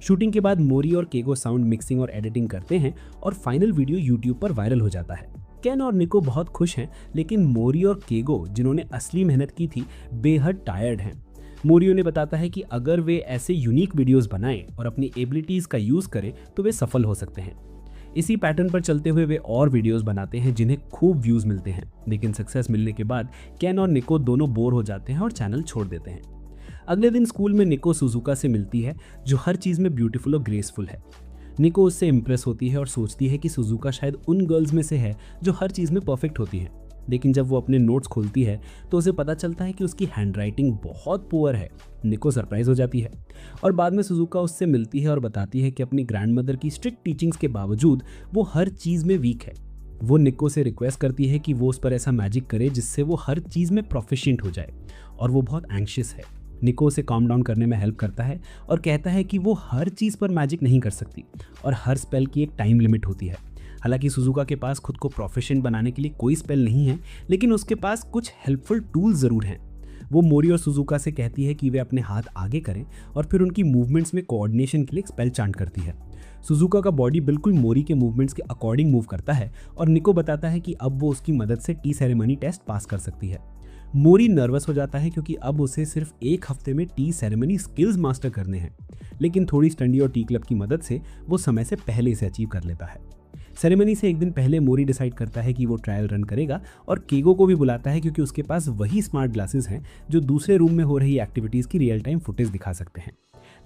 शूटिंग के बाद मोरी और केगो साउंड मिक्सिंग और एडिटिंग करते हैं और फाइनल वीडियो यूट्यूब पर वायरल हो जाता है। केन और निको बहुत खुश हैं, लेकिन मोरी और केगो जिन्होंने असली मेहनत की थी बेहद टायर्ड हैं। मोरी उन्हें बताता है कि अगर वे ऐसे यूनिक वीडियोस बनाएं और अपनी एबिलिटीज़ का यूज़ करें तो वे सफल हो सकते हैं। इसी पैटर्न पर चलते हुए वे और वीडियोस बनाते हैं जिन्हें खूब व्यूज़ मिलते हैं, लेकिन सक्सेस मिलने के बाद केन और निको दोनों बोर हो जाते हैं और चैनल छोड़ देते हैं। अगले दिन स्कूल में निको सुजुका से मिलती है जो हर चीज़ में ब्यूटीफुल और ग्रेसफुल है। निको उससे इम्प्रेस होती है और सोचती है कि सुजुका शायद उन गर्ल्स में से है जो हर चीज़ में परफेक्ट होती हैं, लेकिन जब वो अपने नोट्स खोलती है तो उसे पता चलता है कि उसकी हैंडराइटिंग बहुत पुअर है। निको सरप्राइज हो जाती है और बाद में सुजुका उससे मिलती है और बताती है कि अपनी ग्रैंडमदर की स्ट्रिक्ट टीचिंग्स के बावजूद वो हर चीज़ में वीक है। वो निको से रिक्वेस्ट करती है कि वो उस पर ऐसा मैजिक करे जिससे वो हर चीज़ में प्रोफिशिएंट हो जाए, और वो बहुत एंग्शियस है। निको उसे काम डाउन करने में हेल्प करता है और कहता है कि वो हर चीज़ पर मैजिक नहीं कर सकती और हर स्पेल की एक टाइम लिमिट होती है। हालांकि सुजुका के पास खुद को प्रोफिशिएंट बनाने के लिए कोई स्पेल नहीं है, लेकिन उसके पास कुछ हेल्पफुल टूल्स ज़रूर हैं। वो मोरी और सुजुका से कहती है कि वे अपने हाथ आगे करें और फिर उनकी मूवमेंट्स में कोऑर्डिनेशन के लिए एक स्पेल चांट करती है। सुजुका का बॉडी बिल्कुल मोरी के मूवमेंट्स के अकॉर्डिंग मूव करता है और निको बताता है कि अब वो उसकी मदद से टी सेरेमनी टेस्ट पास कर सकती है। मोरी नर्वस हो जाता है क्योंकि अब उसे सिर्फ एक हफ्ते में टी सेरेमनी स्किल्स मास्टर करने हैं, लेकिन थोड़ी स्टडी और टी क्लब की मदद से वो समय से पहले इसे अचीव कर लेता है। सेरेमनी से एक दिन पहले मोरी डिसाइड करता है कि वो ट्रायल रन करेगा और केगो को भी बुलाता है क्योंकि उसके पास वही स्मार्ट ग्लासेस हैं जो दूसरे रूम में हो रही एक्टिविटीज़ की रियल टाइम फुटेज दिखा सकते हैं।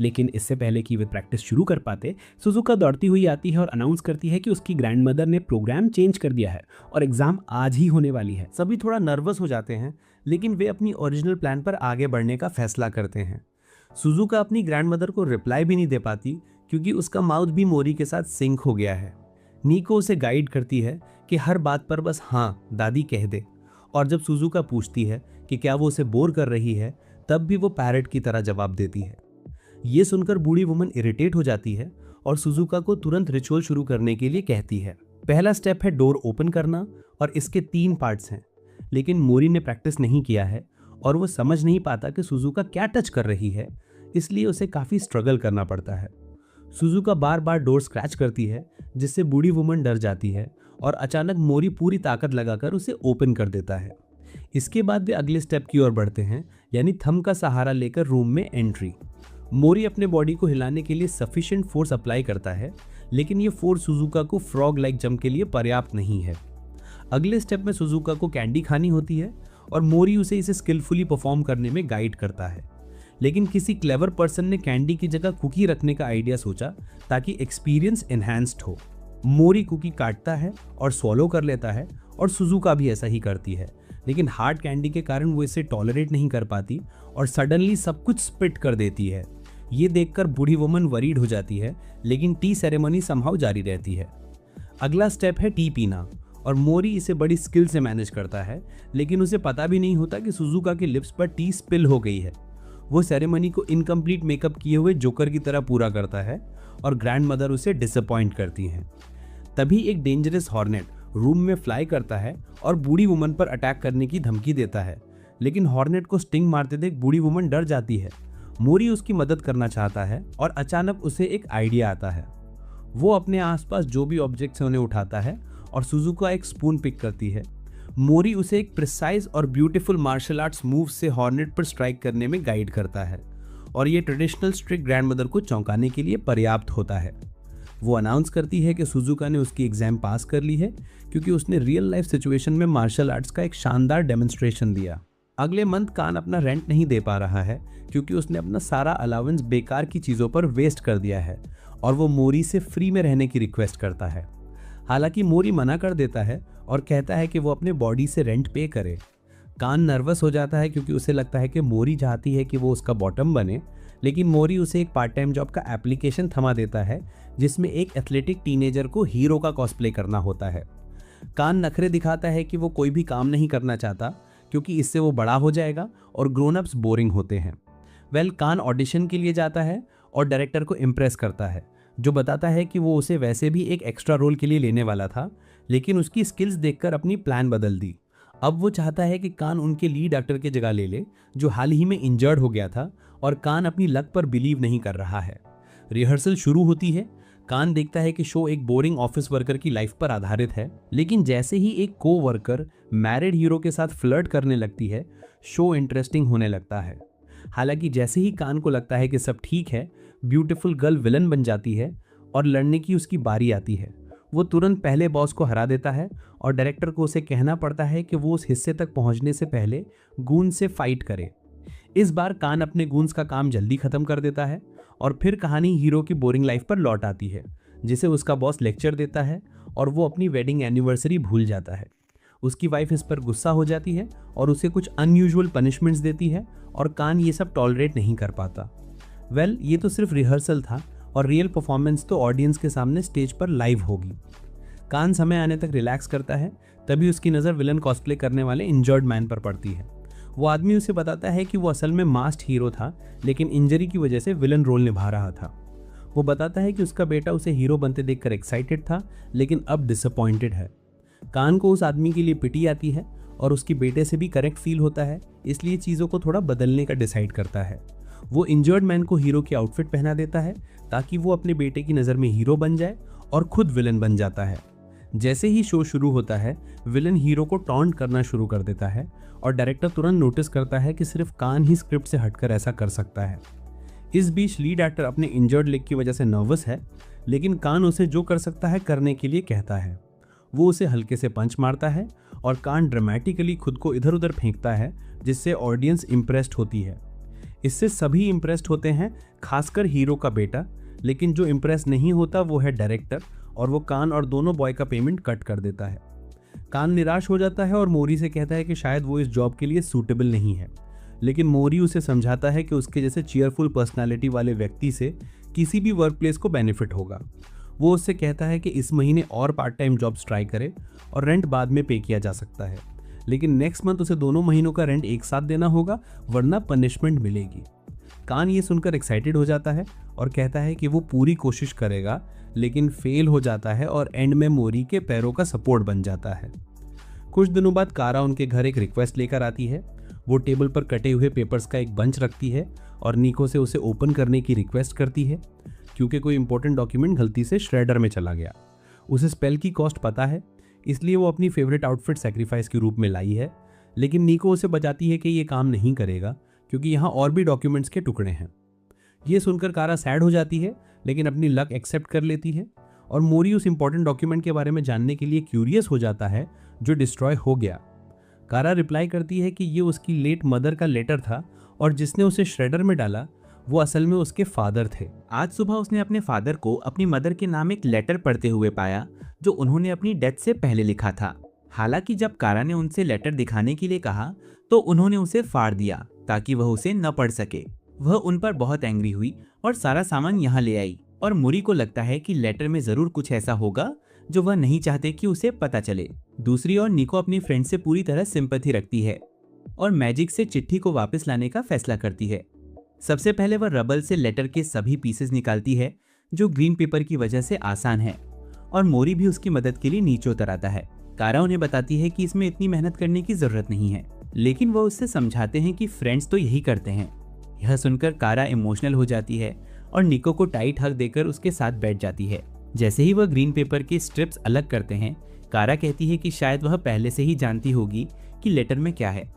लेकिन इससे पहले कि वे प्रैक्टिस शुरू कर पाते, सुजुका दौड़ती हुई आती है और अनाउंस करती है कि उसकी ग्रैंडमदर ने प्रोग्राम चेंज कर दिया है और एग्जाम आज ही होने वाली है। सभी थोड़ा नर्वस हो जाते हैं, लेकिन वे अपनी ओरिजिनल प्लान पर आगे बढ़ने का फैसला करते हैं। सुजुका अपनी ग्रैंडमदर को रिप्लाई भी नहीं दे पाती क्योंकि उसका माउथ भी मोरी के साथ सिंक हो गया है। निको उसे गाइड करती है कि हर बात पर बस हाँ दादी कह दे, और जब सुजुका पूछती है कि क्या वो उसे बोर कर रही है, तब भी वो पैरट की तरह जवाब देती है। ये सुनकर बूढ़ी वुमन इरिटेट हो जाती है और सुजुका को तुरंत रिचुअल शुरू करने के लिए कहती है। पहला स्टेप है डोर ओपन करना और इसके 3 पार्ट्स हैं, लेकिन मोरी ने प्रैक्टिस नहीं किया है और वो समझ नहीं पाता कि सुजुका क्या टच कर रही है, इसलिए उसे काफ़ी स्ट्रगल करना पड़ता है। सुजुका बार बार डोर स्क्रैच करती है जिससे बूढ़ी वुमन डर जाती है और अचानक मोरी पूरी ताकत लगाकर उसे ओपन कर देता है। इसके बाद वे अगले स्टेप की ओर बढ़ते हैं, यानी थंब का सहारा लेकर रूम में एंट्री। मोरी अपने बॉडी को हिलाने के लिए सफिशिएंट फोर्स अप्लाई करता है, लेकिन ये फोर्स सुजुका को फ्रॉग लाइक जंप के लिए पर्याप्त नहीं है। अगले स्टेप में सुजुका को कैंडी खानी होती है और मोरी उसे इसे स्किलफुली परफॉर्म करने में गाइड करता है, लेकिन किसी क्लेवर पर्सन ने कैंडी की जगह कुकी रखने का आइडिया सोचा ताकि एक्सपीरियंस एनहांस्ड हो। मोरी कुकी काटता है और स्वॉलो कर लेता है और सुजुका भी ऐसा ही करती है, लेकिन हार्ड कैंडी के कारण वो इसे टॉलरेट नहीं कर पाती और सडनली सब कुछ स्पिट कर देती है। ये देखकर बूढ़ी वुमन वरीड हो जाती है, लेकिन टी सेरेमनी समहाउ जारी रहती है। अगला स्टेप है टी पीना और मोरी इसे बड़ी स्किल से मैनेज करता है, लेकिन उसे पता भी नहीं होता कि सुजुका के लिप्स पर टी स्पिल हो गई है। वो सेरेमनी को इनकम्प्लीट मेकअप किए हुए जोकर की तरह पूरा करता है और ग्रैंड मदर उसे डिसअपॉइंट करती हैं। तभी एक डेंजरस हॉर्नेट रूम में फ्लाई करता है और बूढ़ी वुमन पर अटैक करने की धमकी देता है, लेकिन हॉर्नेट को स्टिंग मारते देख बूढ़ी वुमन डर जाती है। मोरी उसकी मदद करना चाहता है और अचानक उसे एक आइडिया आता है। वो अपने आसपास जो भी ऑब्जेक्ट्स हैं उन्हें उठाता है और सुजुका एक स्पून पिक करती है। मोरी उसे एक प्रिसाइज और ब्यूटीफुल मार्शल आर्ट्स मूव से हॉर्नेट पर स्ट्राइक करने में गाइड करता है और ये ट्रेडिशनल स्ट्रिक्ट ग्रैंडमदर को चौंकाने के लिए पर्याप्त होता है। वो अनाउंस करती है कि सुजुका ने उसकी एग्जाम पास कर ली है क्योंकि उसने रियल लाइफ सिचुएशन में मार्शल आर्ट्स का एक शानदार डेमोन्स्ट्रेशन दिया। अगले मंथ कान अपना रेंट नहीं दे पा रहा है क्योंकि उसने अपना सारा अलाउंस बेकार की चीज़ों पर वेस्ट कर दिया है और वो मोरी से फ्री में रहने की रिक्वेस्ट करता है। हालांकि मोरी मना कर देता है और कहता है कि वो अपने बॉडी से रेंट पे करे। कान नर्वस हो जाता है क्योंकि उसे लगता है कि मोरी चाहती है कि वो उसका बॉटम बने, लेकिन मोरी उसे एक पार्ट टाइम जॉब का एप्लीकेशन थमा देता है जिसमें एक एथलेटिक टीनेजर को हीरो का कॉस्प्ले करना होता है। कान नखरे दिखाता है कि वो कोई भी काम नहीं करना चाहता क्योंकि इससे वो बड़ा हो जाएगा और ग्रोन अप्स बोरिंग होते हैं। कान ऑडिशन के लिए जाता है और डायरेक्टर को इम्प्रेस करता है, जो बताता है कि वो उसे वैसे भी एक एक्स्ट्रा रोल के लिए लेने वाला था, लेकिन उसकी स्किल्स देखकर अपनी प्लान बदल दी। अब वो चाहता है कि कान उनके लीड एक्टर की जगह ले ले, जो हाल ही में इंजर्ड हो गया था, और कान अपनी लक पर बिलीव नहीं कर रहा है। रिहर्सल शुरू होती है। कान देखता है कि शो एक बोरिंग ऑफिस वर्कर की लाइफ पर आधारित है, लेकिन जैसे ही एक को वर्कर मैरिड हीरो के साथ फ्लर्ट करने लगती है, शो इंटरेस्टिंग होने लगता है। हालांकि जैसे ही कान को लगता है कि सब ठीक है, ब्यूटीफुल गर्ल विलन बन जाती है और लड़ने की उसकी बारी आती है। वो तुरंत पहले बॉस को हरा देता है और डायरेक्टर को उसे कहना पड़ता है कि वो उस हिस्से तक पहुंचने से पहले गून से फाइट करे। इस बार कान अपने गूंस का काम जल्दी खत्म कर देता है और फिर कहानी हीरो की बोरिंग लाइफ पर लौट आती है, जिसे उसका बॉस लेक्चर देता है और वो अपनी वेडिंग एनिवर्सरी भूल जाता है। उसकी वाइफ इस पर गुस्सा हो जाती है और उसे कुछ अनयूजुअल पनिशमेंट्स देती है और कान ये सब टॉलरेट नहीं कर पाता। ये तो सिर्फ रिहर्सल था और रियल परफॉर्मेंस तो ऑडियंस के सामने स्टेज पर लाइव होगी। कान समय आने तक रिलैक्स करता है, तभी उसकी नज़र विलन कॉस्प्ले करने वाले इंजर्ड मैन पर पड़ती है। वो आदमी उसे बताता है कि वो असल में मास्ड हीरो था, लेकिन इंजरी की वजह से विलन रोल निभा रहा था। वो बताता है कि उसका बेटा उसे हीरो बनते देखकर एक्साइटेड था, लेकिन अब डिसअपॉइंटेड है। कान को उस आदमी के लिए पिटी आती है और उसके बेटे से भी करेक्ट फील होता है, इसलिए चीज़ों को थोड़ा बदलने का डिसाइड करता है। वो इंजर्ड मैन को हीरो की आउटफिट पहना देता है ताकि वो अपने बेटे की नज़र में हीरो बन जाए और खुद विलन बन जाता है। जैसे ही शो शुरू होता है, विलन हीरो को टॉन्ट करना शुरू कर देता है और डायरेक्टर तुरंत नोटिस करता है कि सिर्फ कान ही स्क्रिप्ट से हटकर ऐसा कर सकता है। इस बीच लीड एक्टर अपने इंजर्ड लेग की वजह से नर्वस है, लेकिन कान उसे जो कर सकता है करने के लिए कहता है। वो उसे हल्के से पंच मारता है और कान ड्रामेटिकली खुद को इधर उधर फेंकता है, जिससे ऑडियंस इम्प्रेस्ड होती है। इससे सभी इम्प्रेस्ड होते हैं, खासकर हीरो का बेटा, लेकिन जो इम्प्रेस नहीं होता वो है डायरेक्टर, और वो कान और दोनों बॉय का पेमेंट कट कर देता है। कान निराश हो जाता है और मोरी से कहता है कि शायद वो इस जॉब के लिए सूटेबल नहीं है, लेकिन मोरी उसे समझाता है कि उसके जैसे चीयरफुल पर्सनालिटी वाले व्यक्ति से किसी भी वर्क प्लेस को बेनिफिट होगा। वो उससे कहता है कि इस महीने और पार्ट टाइम जॉब्स ट्राई करे और रेंट बाद में पे किया जा सकता है, लेकिन नेक्स्ट मंथ उसे दोनों महीनों का रेंट एक साथ देना होगा, वरना पनिशमेंट मिलेगी। कान ये सुनकर एक्साइटेड हो जाता है और कहता है कि वो पूरी कोशिश करेगा, लेकिन फेल हो जाता है और एंड में मोरी के पैरों का सपोर्ट बन जाता है। कुछ दिनों बाद कारा उनके घर एक रिक्वेस्ट लेकर आती है। वो टेबल पर कटे हुए पेपर्स का एक बंच रखती है और निको से उसे ओपन करने की रिक्वेस्ट करती है, क्योंकि कोई इंपॉर्टेंट डॉक्यूमेंट गलती से श्रेडर में चला गया। उसे स्पेल की कॉस्ट पता है, इसलिए वो अपनी फेवरेट आउटफिट सेक्रीफाइस के रूप में लाई है, लेकिन निको उसे बताती है कि ये काम नहीं करेगा क्योंकि यहाँ और भी डॉक्यूमेंट्स के टुकड़े हैं। ये सुनकर कारा सैड हो जाती है, लेकिन अपनी लक एक्सेप्ट कर लेती है और मोरी उस इंपॉर्टेंट डॉक्यूमेंट के बारे में जानने के लिए क्यूरियस हो जाता है जो डिस्ट्रॉय हो गया। कारा रिप्लाई करती है कि ये उसकी लेट मदर का लेटर था और जिसने उसे श्रेडर में डाला वो असल में उसके फादर थे। आज सुबह उसने अपने फादर को अपनी मदर के नाम एक लेटर पढ़ते हुए पाया जो उन्होंने अपनी डेथ से पहले लिखा था। हालांकि जब कारा ने उनसे लेटर दिखाने के लिए कहा तो उन्होंने उसे फाड़ दिया ताकि वह उसे न पढ़ सके। वह उन पर बहुत एंग्री हुई और सारा सामान यहाँ ले आई, और मुरी को लगता है कि लेटर में जरूर कुछ ऐसा होगा जो वह नहीं चाहते कि उसे पता चले। दूसरी ओर निको अपनी फ्रेंड से पूरी तरह सिंपैथी रखती है और मैजिक से चिट्ठी को वापस लाने का फैसला करती है। सबसे पहले वह रबल से लेटर के सभी पीसेस निकालती है जो ग्रीन पेपर की वजह से आसान है, और मोरी भी उसकी मदद के लिए नीचे उतर आता है। कारा उन्हें बताती है कि इसमें इतनी मेहनत करने की जरूरत नहीं है, लेकिन वह उससे समझाते हैं कि फ्रेंड्स तो यही करते हैं। यह सुनकर कारा इमोशनल हो जाती है और निको को टाइट हग देकर उसके साथ बैठ जाती है। जैसे ही वह ग्रीन पेपर के स्ट्रिप्स अलग करते हैं, कारा कहती है कि शायद वह पहले से ही जानती होगी कि लेटर में क्या है।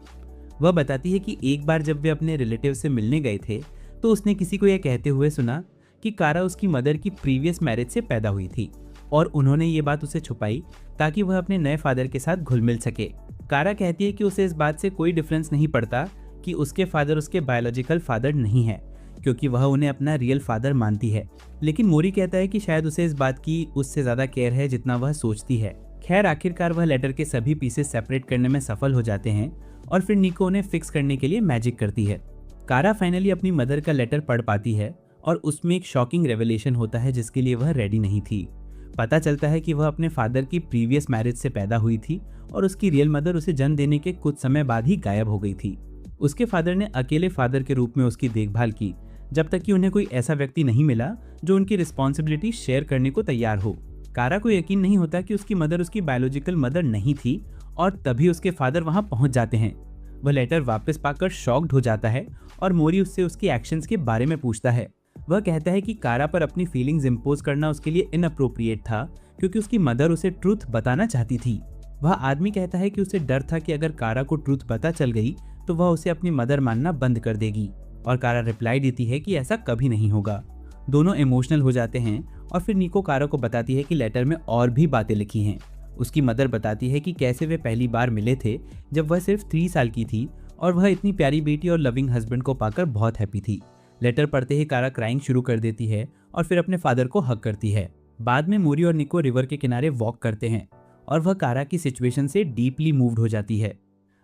वह बताती है कि एक बार जब वे अपने रिलेटिव से मिलने गए थे तो उसने किसी को यह कहते हुए सुना कि कारा उसकी मदर की प्रीवियस मैरिज से पैदा हुई थी और उन्होंने ये बात उसे छुपाई ताकि वह अपने नए फादर के साथ घुल मिल सके। कारा कहती है कि उसे इस बात से कोई डिफरेंस नहीं पड़ता कि उसके फादर उसके बायोलॉजिकल फादर नहीं है, क्योंकि वह उन्हें अपना रियल फादर मानती है। लेकिन मोरी कहता है कि शायद उसे इस बात की उससे ज़्यादा केयर है जितना वह सोचती है। खैर, आखिरकार वह लेटर के सभी पीसेस सेपरेट करने में सफल हो जाते हैं और फिर निको उन्हें फिक्स करने के लिए मैजिक करती है। कारा फाइनली अपनी मदर का लेटर पढ़ पाती है और उसमें एक शॉकिंग रेवलेशन होता है जिसके लिए वह रेडी नहीं थी। पता चलता है कि वह अपने फादर की प्रीवियस मैरिज से पैदा हुई थी और उसकी रियल मदर उसे जन्म देने के कुछ समय बाद ही गायब हो गई थी। उसके फादर ने अकेले फादर के रूप में उसकी देखभाल की जब तक कि उन्हें कोई ऐसा व्यक्ति नहीं मिला जो उनकी रिस्पॉन्सिबिलिटी शेयर करने को तैयार हो। कारा को यकीन नहीं होता कि उसकी मदर उसकी बायोलॉजिकल मदर नहीं थी और तभी उसके फादर वहां पहुंच जाते हैं। वह लेटर वापस पाकर शॉक्ड हो जाता है और मोरी उससे उसकी एक्शंस के बारे में पूछता है। वह कहता है कि कारा पर अपनी फीलिंग्स इम्पोज करना उसके लिए इनअप्रोप्रिएट था क्योंकि उसकी मदर उसे ट्रूथ बताना चाहती थी। वह आदमी कहता है कि उसे डर था कि अगर कारा को ट्रूथ पता चल गई तो वह उसे अपनी मदर मानना बंद कर देगी, और कारा रिप्लाई देती है कि ऐसा कभी नहीं होगा। दोनों इमोशनल हो जाते हैं और फिर निको कारा को बताती है कि लेटर में और भी बातें लिखी हैं। उसकी मदर बताती है कि कैसे वे पहली बार मिले थे जब वह सिर्फ 3 साल की थी और वह इतनी प्यारी बेटी और लविंग हस्बैंड को पाकर बहुत हैप्पी थी। लेटर पढ़ते ही कारा क्राइंग शुरू कर देती है और फिर अपने फादर को हग करती है। बाद में मोरी और निको रिवर के किनारे वॉक करते हैं और वह कारा की सिचुएशन से डीपली मूव्ड हो जाती है।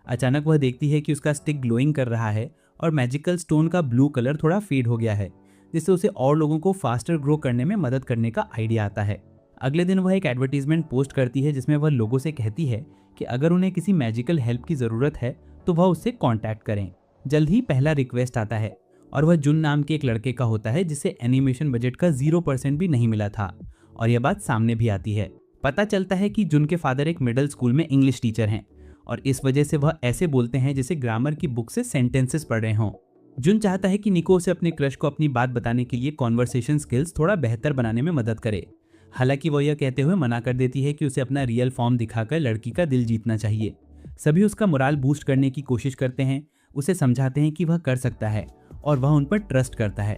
अचानक वह देखती है कि उसका स्टिक ग्लोइंग कर रहा है और मैजिकल स्टोन का ब्लू कलर थोड़ा फेड हो गया है, जिससे उसे और लोगों को फास्टर ग्रो करने में मदद करने का आइडिया आता है। अगले दिन वह एक एडवर्टीजमेंट पोस्ट करती है जिसमें वह लोगों से कहती है कि अगर उन्हें किसी मैजिकल हेल्प की ज़रूरत है तो वह उससे कांटेक्ट करें। जल्द ही पहला रिक्वेस्ट आता है और वह जुन नाम के एक लड़के का होता है जिसे एनिमेशन बजट का 0% भी नहीं मिला था, और यह बात सामने भी आती है। पता चलता है कि जुन के फादर एक मिडिल स्कूल में इंग्लिश टीचर हैं और इस वजह से वह ऐसे बोलते हैं जैसे ग्रामर की बुक से सेंटेंसेस पढ़ रहे हों। जुन चाहता है कि निको उसे अपने क्रश को अपनी बात बताने के लिए कॉन्वर्सेशन स्किल्स थोड़ा बेहतर बनाने में मदद करे। हालांकि वह यह कहते हुए मना कर देती है कि उसे अपना रियल फॉर्म दिखाकर लड़की का दिल जीतना चाहिए। सभी उसका मोराल बूस्ट करने की कोशिश करते हैं, उसे समझाते हैं कि वह कर सकता है और वह उन पर ट्रस्ट करता है।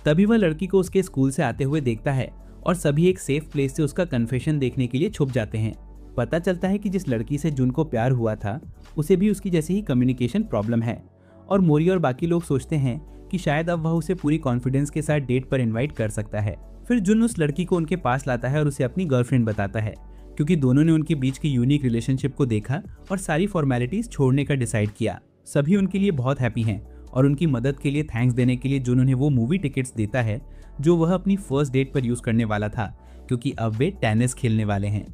तभी वह लड़की को उसके स्कूल से आते हुए देखता है और सभी एक सेफ प्लेस से उसका कन्फेशन देखने के लिए छुप जाते हैं। पता चलता है कि जिस लड़की से जुन को प्यार हुआ था उसे भी उसकी जैसी ही कम्युनिकेशन प्रॉब्लम है, और मोरी और बाकी लोग सोचते हैं कि शायद अब वह उसे पूरी कॉन्फिडेंस के साथ डेट पर इनवाइट कर सकता है। फिर जुन उस लड़की को उनके पास लाता है और उसे अपनी गर्लफ्रेंड बताता है, क्योंकि दोनों ने उनके बीच की यूनिक रिलेशनशिप को देखा और सारी फॉर्मेलिटीज छोड़ने का डिसाइड किया। सभी उनके लिए बहुत हैप्पी हैं और उनकी मदद के लिए थैंक्स देने के लिए जुन उन्हें वो मूवी टिकट्स देता है जो वह अपनी फर्स्ट डेट पर यूज करने वाला था, क्योंकि अब वे टेनिस खेलने वाले हैं।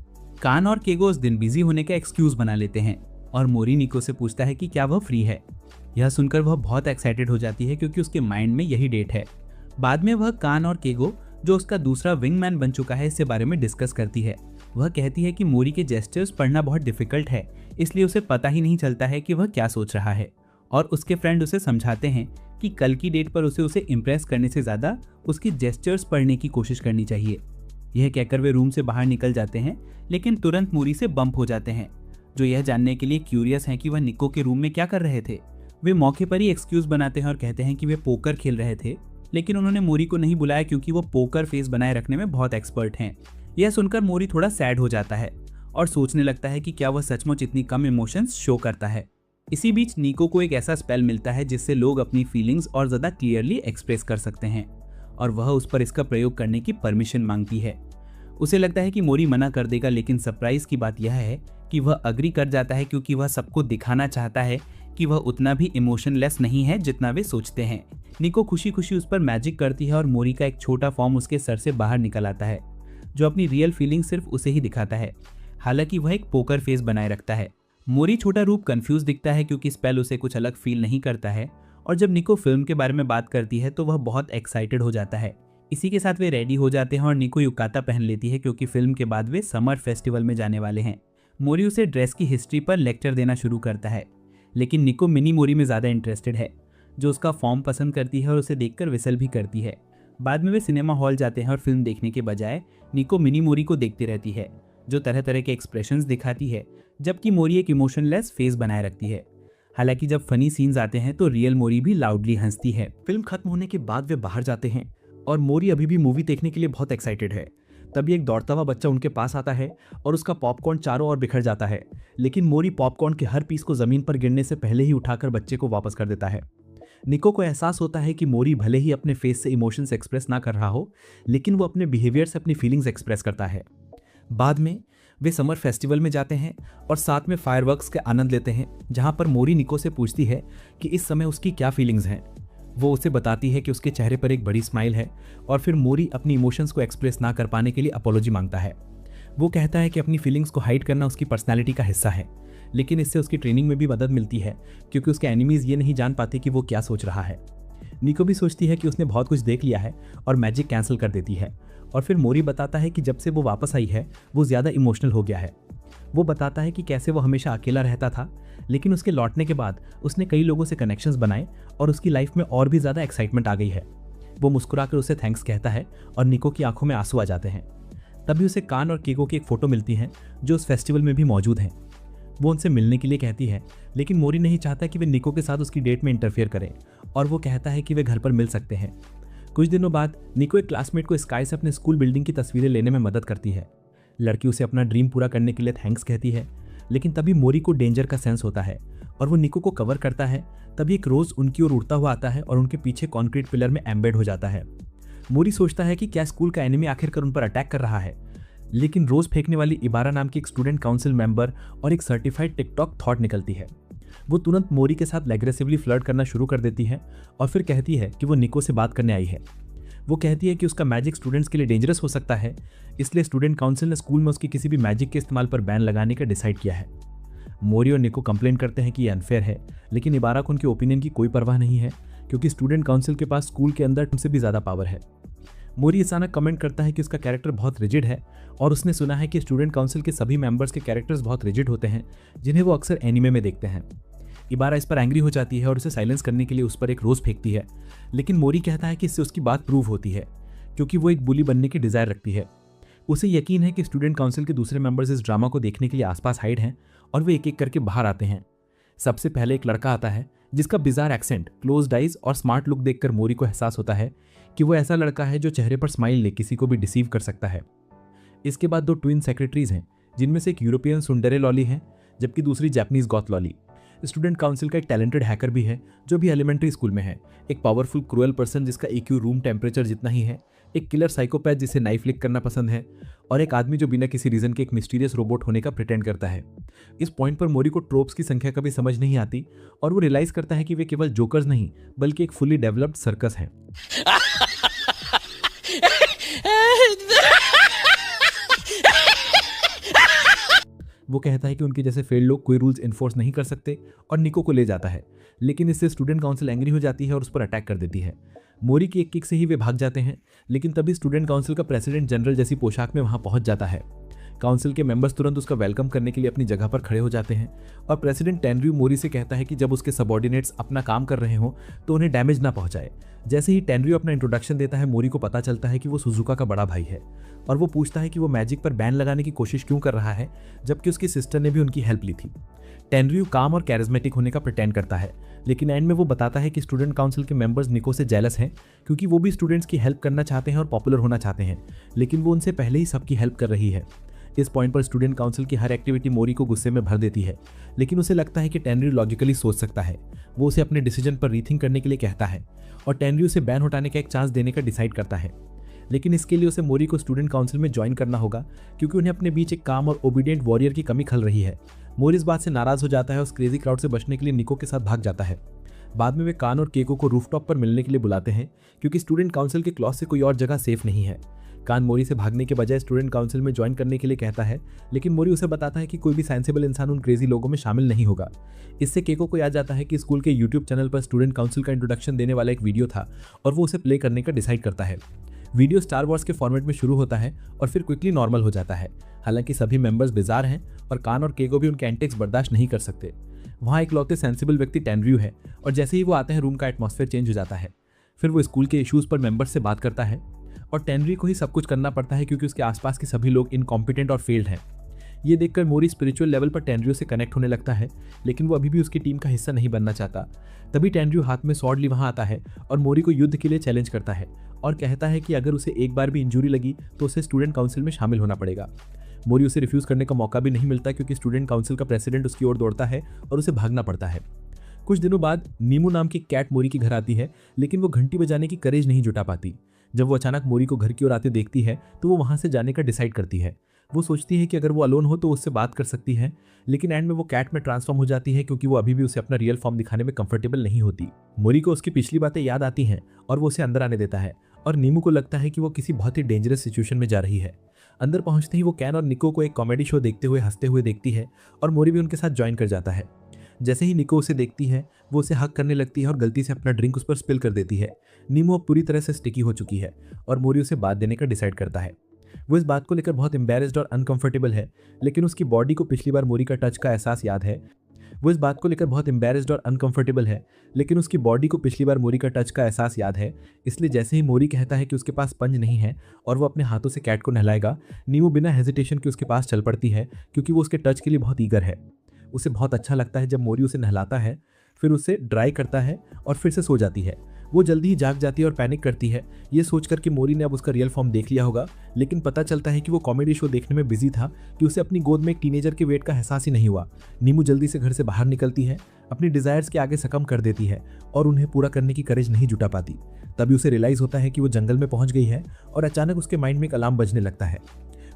कान और केगो उस दिन बिजी होने का एक्सक्यूज बना लेते हैं और मोरी निको से पूछता है कि क्या वह फ्री है। यह सुनकर वह बहुत एक्साइटेड हो जाती है क्योंकि उसके माइंड में यही डेट है। बाद में वह कान और केगो, जो उसका दूसरा विंगमैन बन चुका है, इससे बारे में डिस्कस करती है। वह कहती है कि मोरी के जेस्चर्स पढ़ना बहुत डिफिकल्ट है, इसलिए उसे पता ही नहीं चलता है कि वह क्या सोच रहा है, और उसके फ्रेंड उसे समझाते हैं कि कल की डेट पर उसे इम्प्रेस करने से ज़्यादा उसकी जेस्चर्स पढ़ने की कोशिश करनी चाहिए। यह कहकर वे रूम से बाहर निकल जाते हैं, लेकिन तुरंत मोरी से बम्प हो जाते हैं, जो यह जानने के लिए क्यूरियस हैं कि वह निको के रूम में क्या कर रहे थे। वे मौके पर ही एक्सक्यूज बनाते हैं और कहते हैं कि वे पोकर खेल रहे थे, लेकिन उन्होंने मोरी को नहीं बुलाया क्योंकि वो पोकर फेस बनाए रखने में बहुत एक्सपर्ट हैं। यह सुनकर मोरी थोड़ा सैड हो जाता है और सोचने लगता है कि क्या वह सचमुच इतनी कम इमोशंस शो करता है। इसी बीच निको को एक ऐसा स्पेल मिलता है जिससे लोग अपनी फीलिंग्स और ज़्यादा क्लियरली एक्सप्रेस कर सकते हैं, और वह उस पर इसका प्रयोग करने की परमिशन मांगती है। उसे लगता है कि मोरी मना कर देगा, लेकिन सरप्राइज की बात यह है कि वह अग्री कर जाता है क्योंकि वह सबको दिखाना चाहता है कि वह उतना भी इमोशनलेस नहीं है जितना वे सोचते हैं। निको खुशी खुशी उस पर मैजिक करती है और मोरी का एक छोटा फॉर्म उसके सर से बाहर निकल आता है, जो अपनी रियल फीलिंग सिर्फ उसे ही दिखाता है। हालांकि वह एक पोकर फेस बनाए रखता है। मोरी छोटा रूप कंफ्यूज दिखता है क्योंकि स्पेल उसे कुछ अलग फील नहीं करता है, और जब निको फिल्म के बारे में बात करती है तो वह बहुत एक्साइटेड हो जाता है। इसी के साथ वे रेडी हो जाते हैं और निको युकाता पहन लेती है क्योंकि फिल्म के बाद वे समर फेस्टिवल में जाने वाले हैं। मोरी उसे ड्रेस की हिस्ट्री पर लेक्चर देना शुरू करता है, लेकिन निको मिनी मोरी में ज़्यादा इंटरेस्टेड है, जो उसका फॉर्म पसंद करती है और उसे देखकर विसल भी करती है। बाद में वे सिनेमा हॉल जाते हैं और फिल्म देखने के बजाय निको मिनी मोरी को देखती रहती है, जो तरह तरह के एक्सप्रेशंस दिखाती है, जबकि मोरी एक इमोशनलेस फेस बनाए रखती है। हालांकि जब फनी सीन्स आते हैं तो रियल मोरी भी लाउडली हंसती है। फिल्म खत्म होने के बाद वे बाहर जाते हैं और मोरी अभी भी मूवी देखने के लिए बहुत एक्साइटेड है। तभी एक दौड़ता हुआ बच्चा उनके पास आता है और उसका पॉपकॉर्न चारों ओर बिखर जाता है, लेकिन मोरी पॉपकॉर्न के हर पीस को जमीन पर गिरने से पहले ही उठाकर बच्चे को वापस कर देता है। निको को एहसास होता है कि मोरी भले ही अपने फेस से इमोशंस एक्सप्रेस ना कर रहा हो, लेकिन वो अपने बिहेवियर से अपनी फीलिंग्स एक्सप्रेस करता है। बाद में वे समर फेस्टिवल में जाते हैं और साथ में फायरवर्क्स के आनंद लेते हैं, जहां पर मोरी निको से पूछती है कि इस समय उसकी क्या फीलिंग्स हैं। वो उसे बताती है कि उसके चेहरे पर एक बड़ी स्माइल है, और फिर मोरी अपनी इमोशंस को एक्सप्रेस ना कर पाने के लिए अपॉलॉजी मांगता है। वो कहता है कि अपनी फीलिंग्स को हाइड करना उसकी पर्सनैलिटी का हिस्सा है, लेकिन इससे उसकी ट्रेनिंग में भी मदद मिलती है क्योंकि उसके एनिमीज ये नहीं जान पाते कि वो क्या सोच रहा है। निको भी सोचती है कि उसने बहुत कुछ देख लिया है और मैजिक कैंसिल कर देती है, और फिर मोरी बताता है कि जब से वो वापस आई है वो ज़्यादा इमोशनल हो गया है। वो बताता है कि कैसे वो हमेशा अकेला रहता था, लेकिन उसके लौटने के बाद उसने कई लोगों से कनेक्शंस बनाए और उसकी लाइफ में और भी ज़्यादा एक्साइटमेंट आ गई है। वो मुस्कुराकर उसे थैंक्स कहता है और निको की आंखों में आंसू आ जाते हैं। तभी उसे कान और केको की एक फ़ोटो मिलती है जो उस फेस्टिवल में भी मौजूद हैं। वो उनसे मिलने के लिए कहती है, लेकिन मोरी नहीं चाहता कि वे निको के साथ उसकी डेट में इंटरफेयर करें और वो कहता है कि वे घर पर मिल सकते हैं। कुछ दिनों बाद निको एक क्लासमेट को स्काई से अपने स्कूल बिल्डिंग की तस्वीरें लेने में मदद करती है। लड़की उसे अपना ड्रीम पूरा करने के लिए थैंक्स कहती है, लेकिन तभी मोरी को डेंजर का सेंस होता है और वो निको को कवर करता है। तभी एक रोज उनकी ओर उड़ता हुआ आता है और उनके पीछे कंक्रीट पिलर में एम्बेड हो जाता है। मोरी सोचता है कि क्या स्कूल का एनिमी आखिरकार उन पर अटैक कर रहा है, लेकिन रोज फेंकने वाली इबारा नाम की एक स्टूडेंट काउंसिल मेंबर और एक सर्टिफाइड टिकटॉक थॉट निकलती है। वो तुरंत मोरी के साथ एग्रेसिवली फ्लर्ट करना शुरू कर देती है और फिर कहती है कि वो निको से बात करने आई है। वो कहती है कि उसका मैजिक स्टूडेंट्स के लिए डेंजरस हो सकता है, इसलिए स्टूडेंट काउंसिल ने स्कूल में उसकी किसी भी मैजिक के इस्तेमाल पर बैन लगाने का डिसाइड किया है। मोरी और निको कंप्लेन करते हैं कि ये अनफेयर है, लेकिन इबारा को उनके ओपिनियन की कोई परवाह नहीं है क्योंकि स्टूडेंट काउंसिल के पास स्कूल के अंदर उनसे भी ज़्यादा पावर है। मोरी अचानक कमेंट करता है कि उसका कैरेक्टर बहुत रिजिड है और उसने सुना है कि स्टूडेंट काउंसिल के सभी मेंबर्स के कैरेक्टर्स बहुत रिजिड होते हैं, जिन्हें वो अक्सर एनिमे में देखते हैं। इबारा इस पर एंग्री हो जाती है और उसे साइलेंस करने के लिए उस पर एक रोज फेंकती है, लेकिन मोरी कहता है कि इससे उसकी बात प्रूव होती है क्योंकि वो एक बुली बनने की डिजायर रखती है। उसे यकीन है कि स्टूडेंट काउंसिल के दूसरे मेंबर्स इस ड्रामा को देखने के लिए आसपास हाइड हैं और वे एक एक करके बाहर आते हैं। सबसे पहले एक लड़का आता है जिसका बिजार एक्सेंट, क्लोज्ड आइज और स्मार्ट लुक देखकर मोरी को एहसास होता है कि वो ऐसा लड़का है जो चेहरे पर स्माइल ले किसी को भी डिसीव कर सकता है। इसके बाद दो ट्विन सेक्रेटरीज हैं, जिनमें से एक यूरोपियन सुंडरे लॉली है जबकि दूसरी Japanese goth lolly. Student council का एक टैलेंटेड हैकर भी है जो भी एलिमेंट्री स्कूल में है, एक पावरफुल क्रूअल पर्सन जिसका EQ रूम टेम्परेचर जितना ही है, एक किलर साइकोपैथ जिसे नाइफ लिक करना पसंद है और एक आदमी जो बिना किसी रीजन के एक मिस्टीरियस रोबोट होने का प्रिटेंड करता है। इस पॉइंट पर मोरी को ट्रोप्स की संख्या कभी समझ नहीं आती और वो रियलाइज करता है कि वे केवल जोकर्स नहीं बल्कि एक फुली डेवलप्ड सर्कस हैं। वो कहता है कि उनके जैसे फेल लोग कोई रूल्स इन्फोर्स नहीं कर सकते और निको को ले जाता है, लेकिन इससे स्टूडेंट काउंसिल एंग्री हो जाती है और उस पर अटैक कर देती है। मोरी की एक किक से ही वे भाग जाते हैं, लेकिन तभी स्टूडेंट काउंसिल का प्रेसिडेंट जनरल जैसी पोशाक में वहां पहुंच जाता है। काउंसिल के मेंबर्स तुरंत उसका वेलकम करने के लिए अपनी जगह पर खड़े हो जाते हैं और प्रेसिडेंट टेनरयू मोरी से कहता है कि जब उसके सबऑर्डिनेट्स अपना काम कर रहे हों तो उन्हें डैमेज ना पहुंचाए। जैसे ही टेनरयू अपना इंट्रोडक्शन देता है, मोरी को पता चलता है कि वो सुजुका का बड़ा भाई है और वो पूछता है कि वो मैजिक पर बैन लगाने की कोशिश क्यों कर रहा है जबकि उसकी सिस्टर ने भी उनकी हेल्प ली थी। टेनरयू काम और कैरिज्मेटिक होने का प्रिटेंड करता है, लेकिन एंड में वो बताता है कि स्टूडेंट काउंसिल के मेंबर्स निको से जेलस हैं क्योंकि वो भी स्टूडेंट्स की हेल्प करना चाहते हैं और पॉपुलर होना चाहते हैं, लेकिन वो उनसे पहले ही सबकी हेल्प कर रही है। इस पॉइंट पर स्टूडेंट काउंसिल की हर एक्टिविटी मोरी को गुस्से में भर देती है, लेकिन उसे लगता है कि टेनरयू लॉजिकली सोच सकता है। वो उसे अपने डिसीजन पर रीथिंक करने के लिए कहता है और टेनरयू से बैन हटाने का एक चांस देने का डिसाइड करता है, लेकिन इसके लिए उसे मोरी को स्टूडेंट काउंसिल में ज्वाइन करना होगा क्योंकि उन्हें अपने बीच एक काम और ओबीडियंट वॉरियर की कमी खल रही है। मोरी इस बात से नाराज हो जाता है और उस क्रेजी क्राउड से बचने के लिए निको के साथ भाग जाता है। बाद में वे कान और केको को रूफटॉप पर मिलने के लिए बुलाते हैं क्योंकि स्टूडेंट काउंसिल के क्लॉज से कोई और जगह सेफ नहीं है। कान मोरी से भागने के बजाय स्टूडेंट काउंसिल में ज्वाइन करने के लिए कहता है, लेकिन मोरी उसे बताता है कि कोई भी सेंसिबल इंसान उन क्रेजी लोगों में शामिल नहीं होगा। इससे केको को याद जाता है कि स्कूल के यूट्यूब चैनल पर स्टूडेंट काउंसिल का इंट्रोडक्शन देने वाला एक वीडियो था और वो उसे प्ले करने का डिसाइड करता है। वीडियो स्टार वॉर्स के फॉर्मेट में शुरू होता है और फिर क्विकली नॉर्मल हो जाता है। हालांकि सभी मेंबर्स बिजार हैं और कान और केको भी उनके एंटिक्स बर्दाश्त नहीं कर सकते। वहाँ एक लौते सेंसिबल व्यक्ति टेनरयू है और जैसे ही वो आते हैं रूम का एटमॉस्फेयर चेंज हो जाता है। फिर वो स्कूल के इश्यूज पर मेंबर्स से बात करता है और टेनरयू को ही सब कुछ करना पड़ता है क्योंकि उसके आसपास के सभी लोग इनकॉम्पिटेंट और फेल्ड हैं। ये देखकर मोरी स्पिरिचुअल लेवल पर टेनरयू से कनेक्ट होने लगता है, लेकिन वो अभी भी उसकी टीम का हिस्सा नहीं बनना चाहता। तभी टेनरयू हाथ में स्वॉर्ड ली वहाँ आता है और मोरी को युद्ध के लिए चैलेंज करता है और कहता है कि अगर उसे एक बार भी इंजरी लगी तो उसे स्टूडेंट काउंसिल में शामिल होना पड़ेगा। मोरी उसे रिफ्यूज करने का मौका भी नहीं मिलता क्योंकि स्टूडेंट काउंसिल का प्रेसिडेंट उसकी ओर दौड़ता है और उसे भागना पड़ता है। कुछ दिनों बाद नीमू नाम की कैट मोरी के घर आती है, लेकिन वो घंटी बजाने की करेज नहीं जुटा पाती। जब वो अचानक मोरी को घर की ओर आते देखती है तो वो वहां से जाने का डिसाइड करती है। वो सोचती है कि अगर वो अलोन हो तो उससे बात कर सकती है, लेकिन एंड में वो कैट में ट्रांसफॉर्म हो जाती है क्योंकि वो अभी भी उसे अपना रियल फॉर्म दिखाने में कंफर्टेबल नहीं होती। मोरी को उसकी पिछली बातें याद आती हैं और वो उसे अंदर आने देता है और नीमू को लगता है कि वो किसी बहुत ही डेंजरस सिचुएशन में जा रही है। अंदर पहुंचते ही वो कैन और निको को एक कॉमेडी शो देखते हुए हंसते हुए देखती है और मोरी भी उनके साथ ज्वाइन कर जाता है। जैसे ही निको उसे देखती है वो उसे हक करने लगती है और गलती से अपना ड्रिंक उस पर स्पिल कर देती है। नीमो अब पूरी तरह से स्टिकी हो चुकी है और मोरी उसे बात देने का डिसाइड करता है। वो इस बात को लेकर बहुत एम्बेरेस्ड और अनकंफर्टेबल है, लेकिन उसकी बॉडी को पिछली बार मोरी का टच का एहसास याद है। इसलिए जैसे ही मोरी कहता है कि उसके पास स्पंज नहीं है और वो अपने हाथों से कैट को नहलाएगा, नीमो बिना हेजिटेशन के उसके पास चल पड़ती है क्योंकि वो उसके टच के लिए बहुत ईगर है। उसे बहुत अच्छा लगता है जब मोरी उसे नहलाता है, फिर उसे ड्राई करता है और फिर से सो जाती है। वो जल्दी ही जाग जाती है और पैनिक करती है, ये सोचकर कि मोरी ने अब उसका रियल फॉर्म देख लिया होगा, लेकिन पता चलता है कि वो कॉमेडी शो देखने में बिजी था कि उसे अपनी गोद में एक टीनेजर के वेट का एहसास ही नहीं हुआ। नीमू जल्दी से घर से बाहर निकलती है, अपनी डिजायर्स के आगे सकम कर देती है और उन्हें पूरा करने की करेज नहीं जुटा पाती। तभी उसे रियलाइज होता है कि वो जंगल में पहुंच गई है और अचानक उसके माइंड में एक अलार्म बजने लगता है।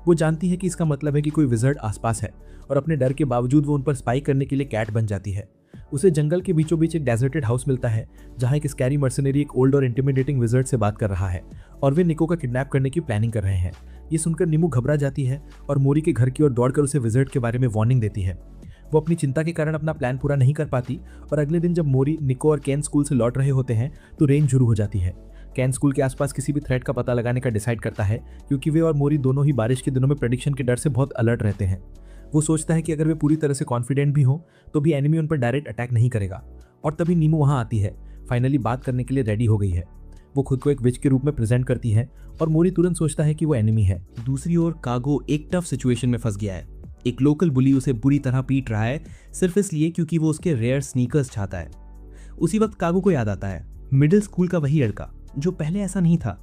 वो जानती है कि इसका मतलब है कि कोई विजर्ड आसपास है और अपने डर के बावजूद वो उन पर स्पाई करने के लिए कैट बन जाती है। उसे जंगल के बीचों बीच एक डेजर्टेड हाउस मिलता है जहां एक स्कैरी मर्सनरी एक ओल्ड और इंटिमिडेटिंग विजर्ड से बात कर रहा है और वे निको का किडनैप करने की प्लानिंग कर रहे हैं। ये सुनकर नीमू घबरा जाती है और मोरी के घर की ओर दौड़कर उसे विजर्ड के बारे में वार्निंग देती है। वो अपनी चिंता के कारण अपना प्लान पूरा नहीं कर पाती और अगले दिन जब मोरी, निको और केन स्कूल से लौट रहे होते हैं तो रेन शुरू हो जाती है। केन स्कूल के आसपास किसी भी थ्रेट का पता लगाने का डिसाइड करता है क्योंकि वे और मोरी दोनों ही बारिश के दिनों में प्रेडिक्शन के डर से बहुत अलर्ट रहते हैं। वो सोचता है कि अगर वे पूरी तरह से कॉन्फिडेंट भी हो तो भी एनिमी उन पर डायरेक्ट अटैक नहीं करेगा। और तभी नीमू वहां आती है, फाइनली बात करने के लिए रेडी हो गई है। वो खुद को एक विच के रूप में प्रेजेंट करती है और मोरी तुरंत सोचता है कि वो एनिमी है। दूसरी ओर कागो एक टफ सिचुएशन में फंस गया है। एक लोकल बुली उसे बुरी तरह पीट रहा है सिर्फ इसलिए क्योंकि वो उसके रेयर स्नीकर्स चाहता है। उसी वक्त कागो को याद आता है मिडिल स्कूल का वही लड़का जो पहले ऐसा नहीं था,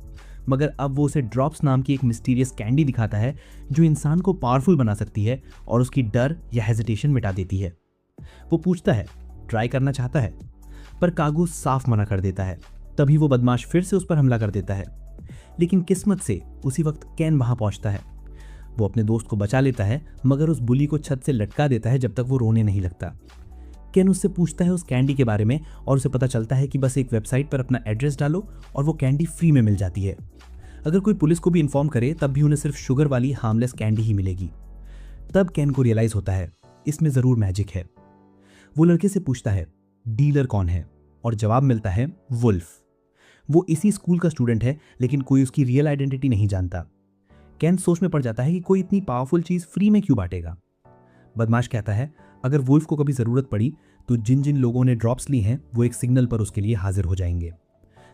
मगर अब वो उसे ड्रॉप्स नाम की एक मिस्टीरियस कैंडी दिखाता है जो इंसान को पावरफुल बना सकती है और उसकी डर या हेजिटेशन मिटा देती है। वो पूछता है, ट्राई करना चाहता है, पर कागो साफ मना कर देता है। तभी वो बदमाश फिर से उस पर हमला कर देता है, लेकिन किस्मत से उसी वक्त कैन वहां पहुंचता है। वो अपने दोस्त को बचा लेता है मगर उस बुली को छत से लटका देता है जब तक वो रोने नहीं लगता। केन उससे पूछता है उस कैंडी के बारे में और उसे पता चलता है कि बस एक वेबसाइट पर अपना एड्रेस डालो और वो कैंडी फ्री में मिल जाती है। अगर कोई पुलिस को भी इन्फॉर्म करे तब भी उन्हें सिर्फ शुगर वाली हार्मलेस कैंडी ही मिलेगी। तब केन को रियलाइज होता है इसमें जरूर मैजिक है। वो लड़के से पूछता है डीलर कौन है और जवाब मिलता है वुल्फ। वो इसी स्कूल का स्टूडेंट है लेकिन कोई उसकी रियल आइडेंटिटी नहीं जानता। केन सोच में पड़ जाता है कि कोई इतनी पावरफुल चीज फ्री में क्यों बांटेगा। बदमाश कहता है अगर वुल्फ को कभी जरूरत पड़ी तो जिन जिन लोगों ने ड्रॉप्स ली हैं वो एक सिग्नल पर उसके लिए हाजिर हो जाएंगे।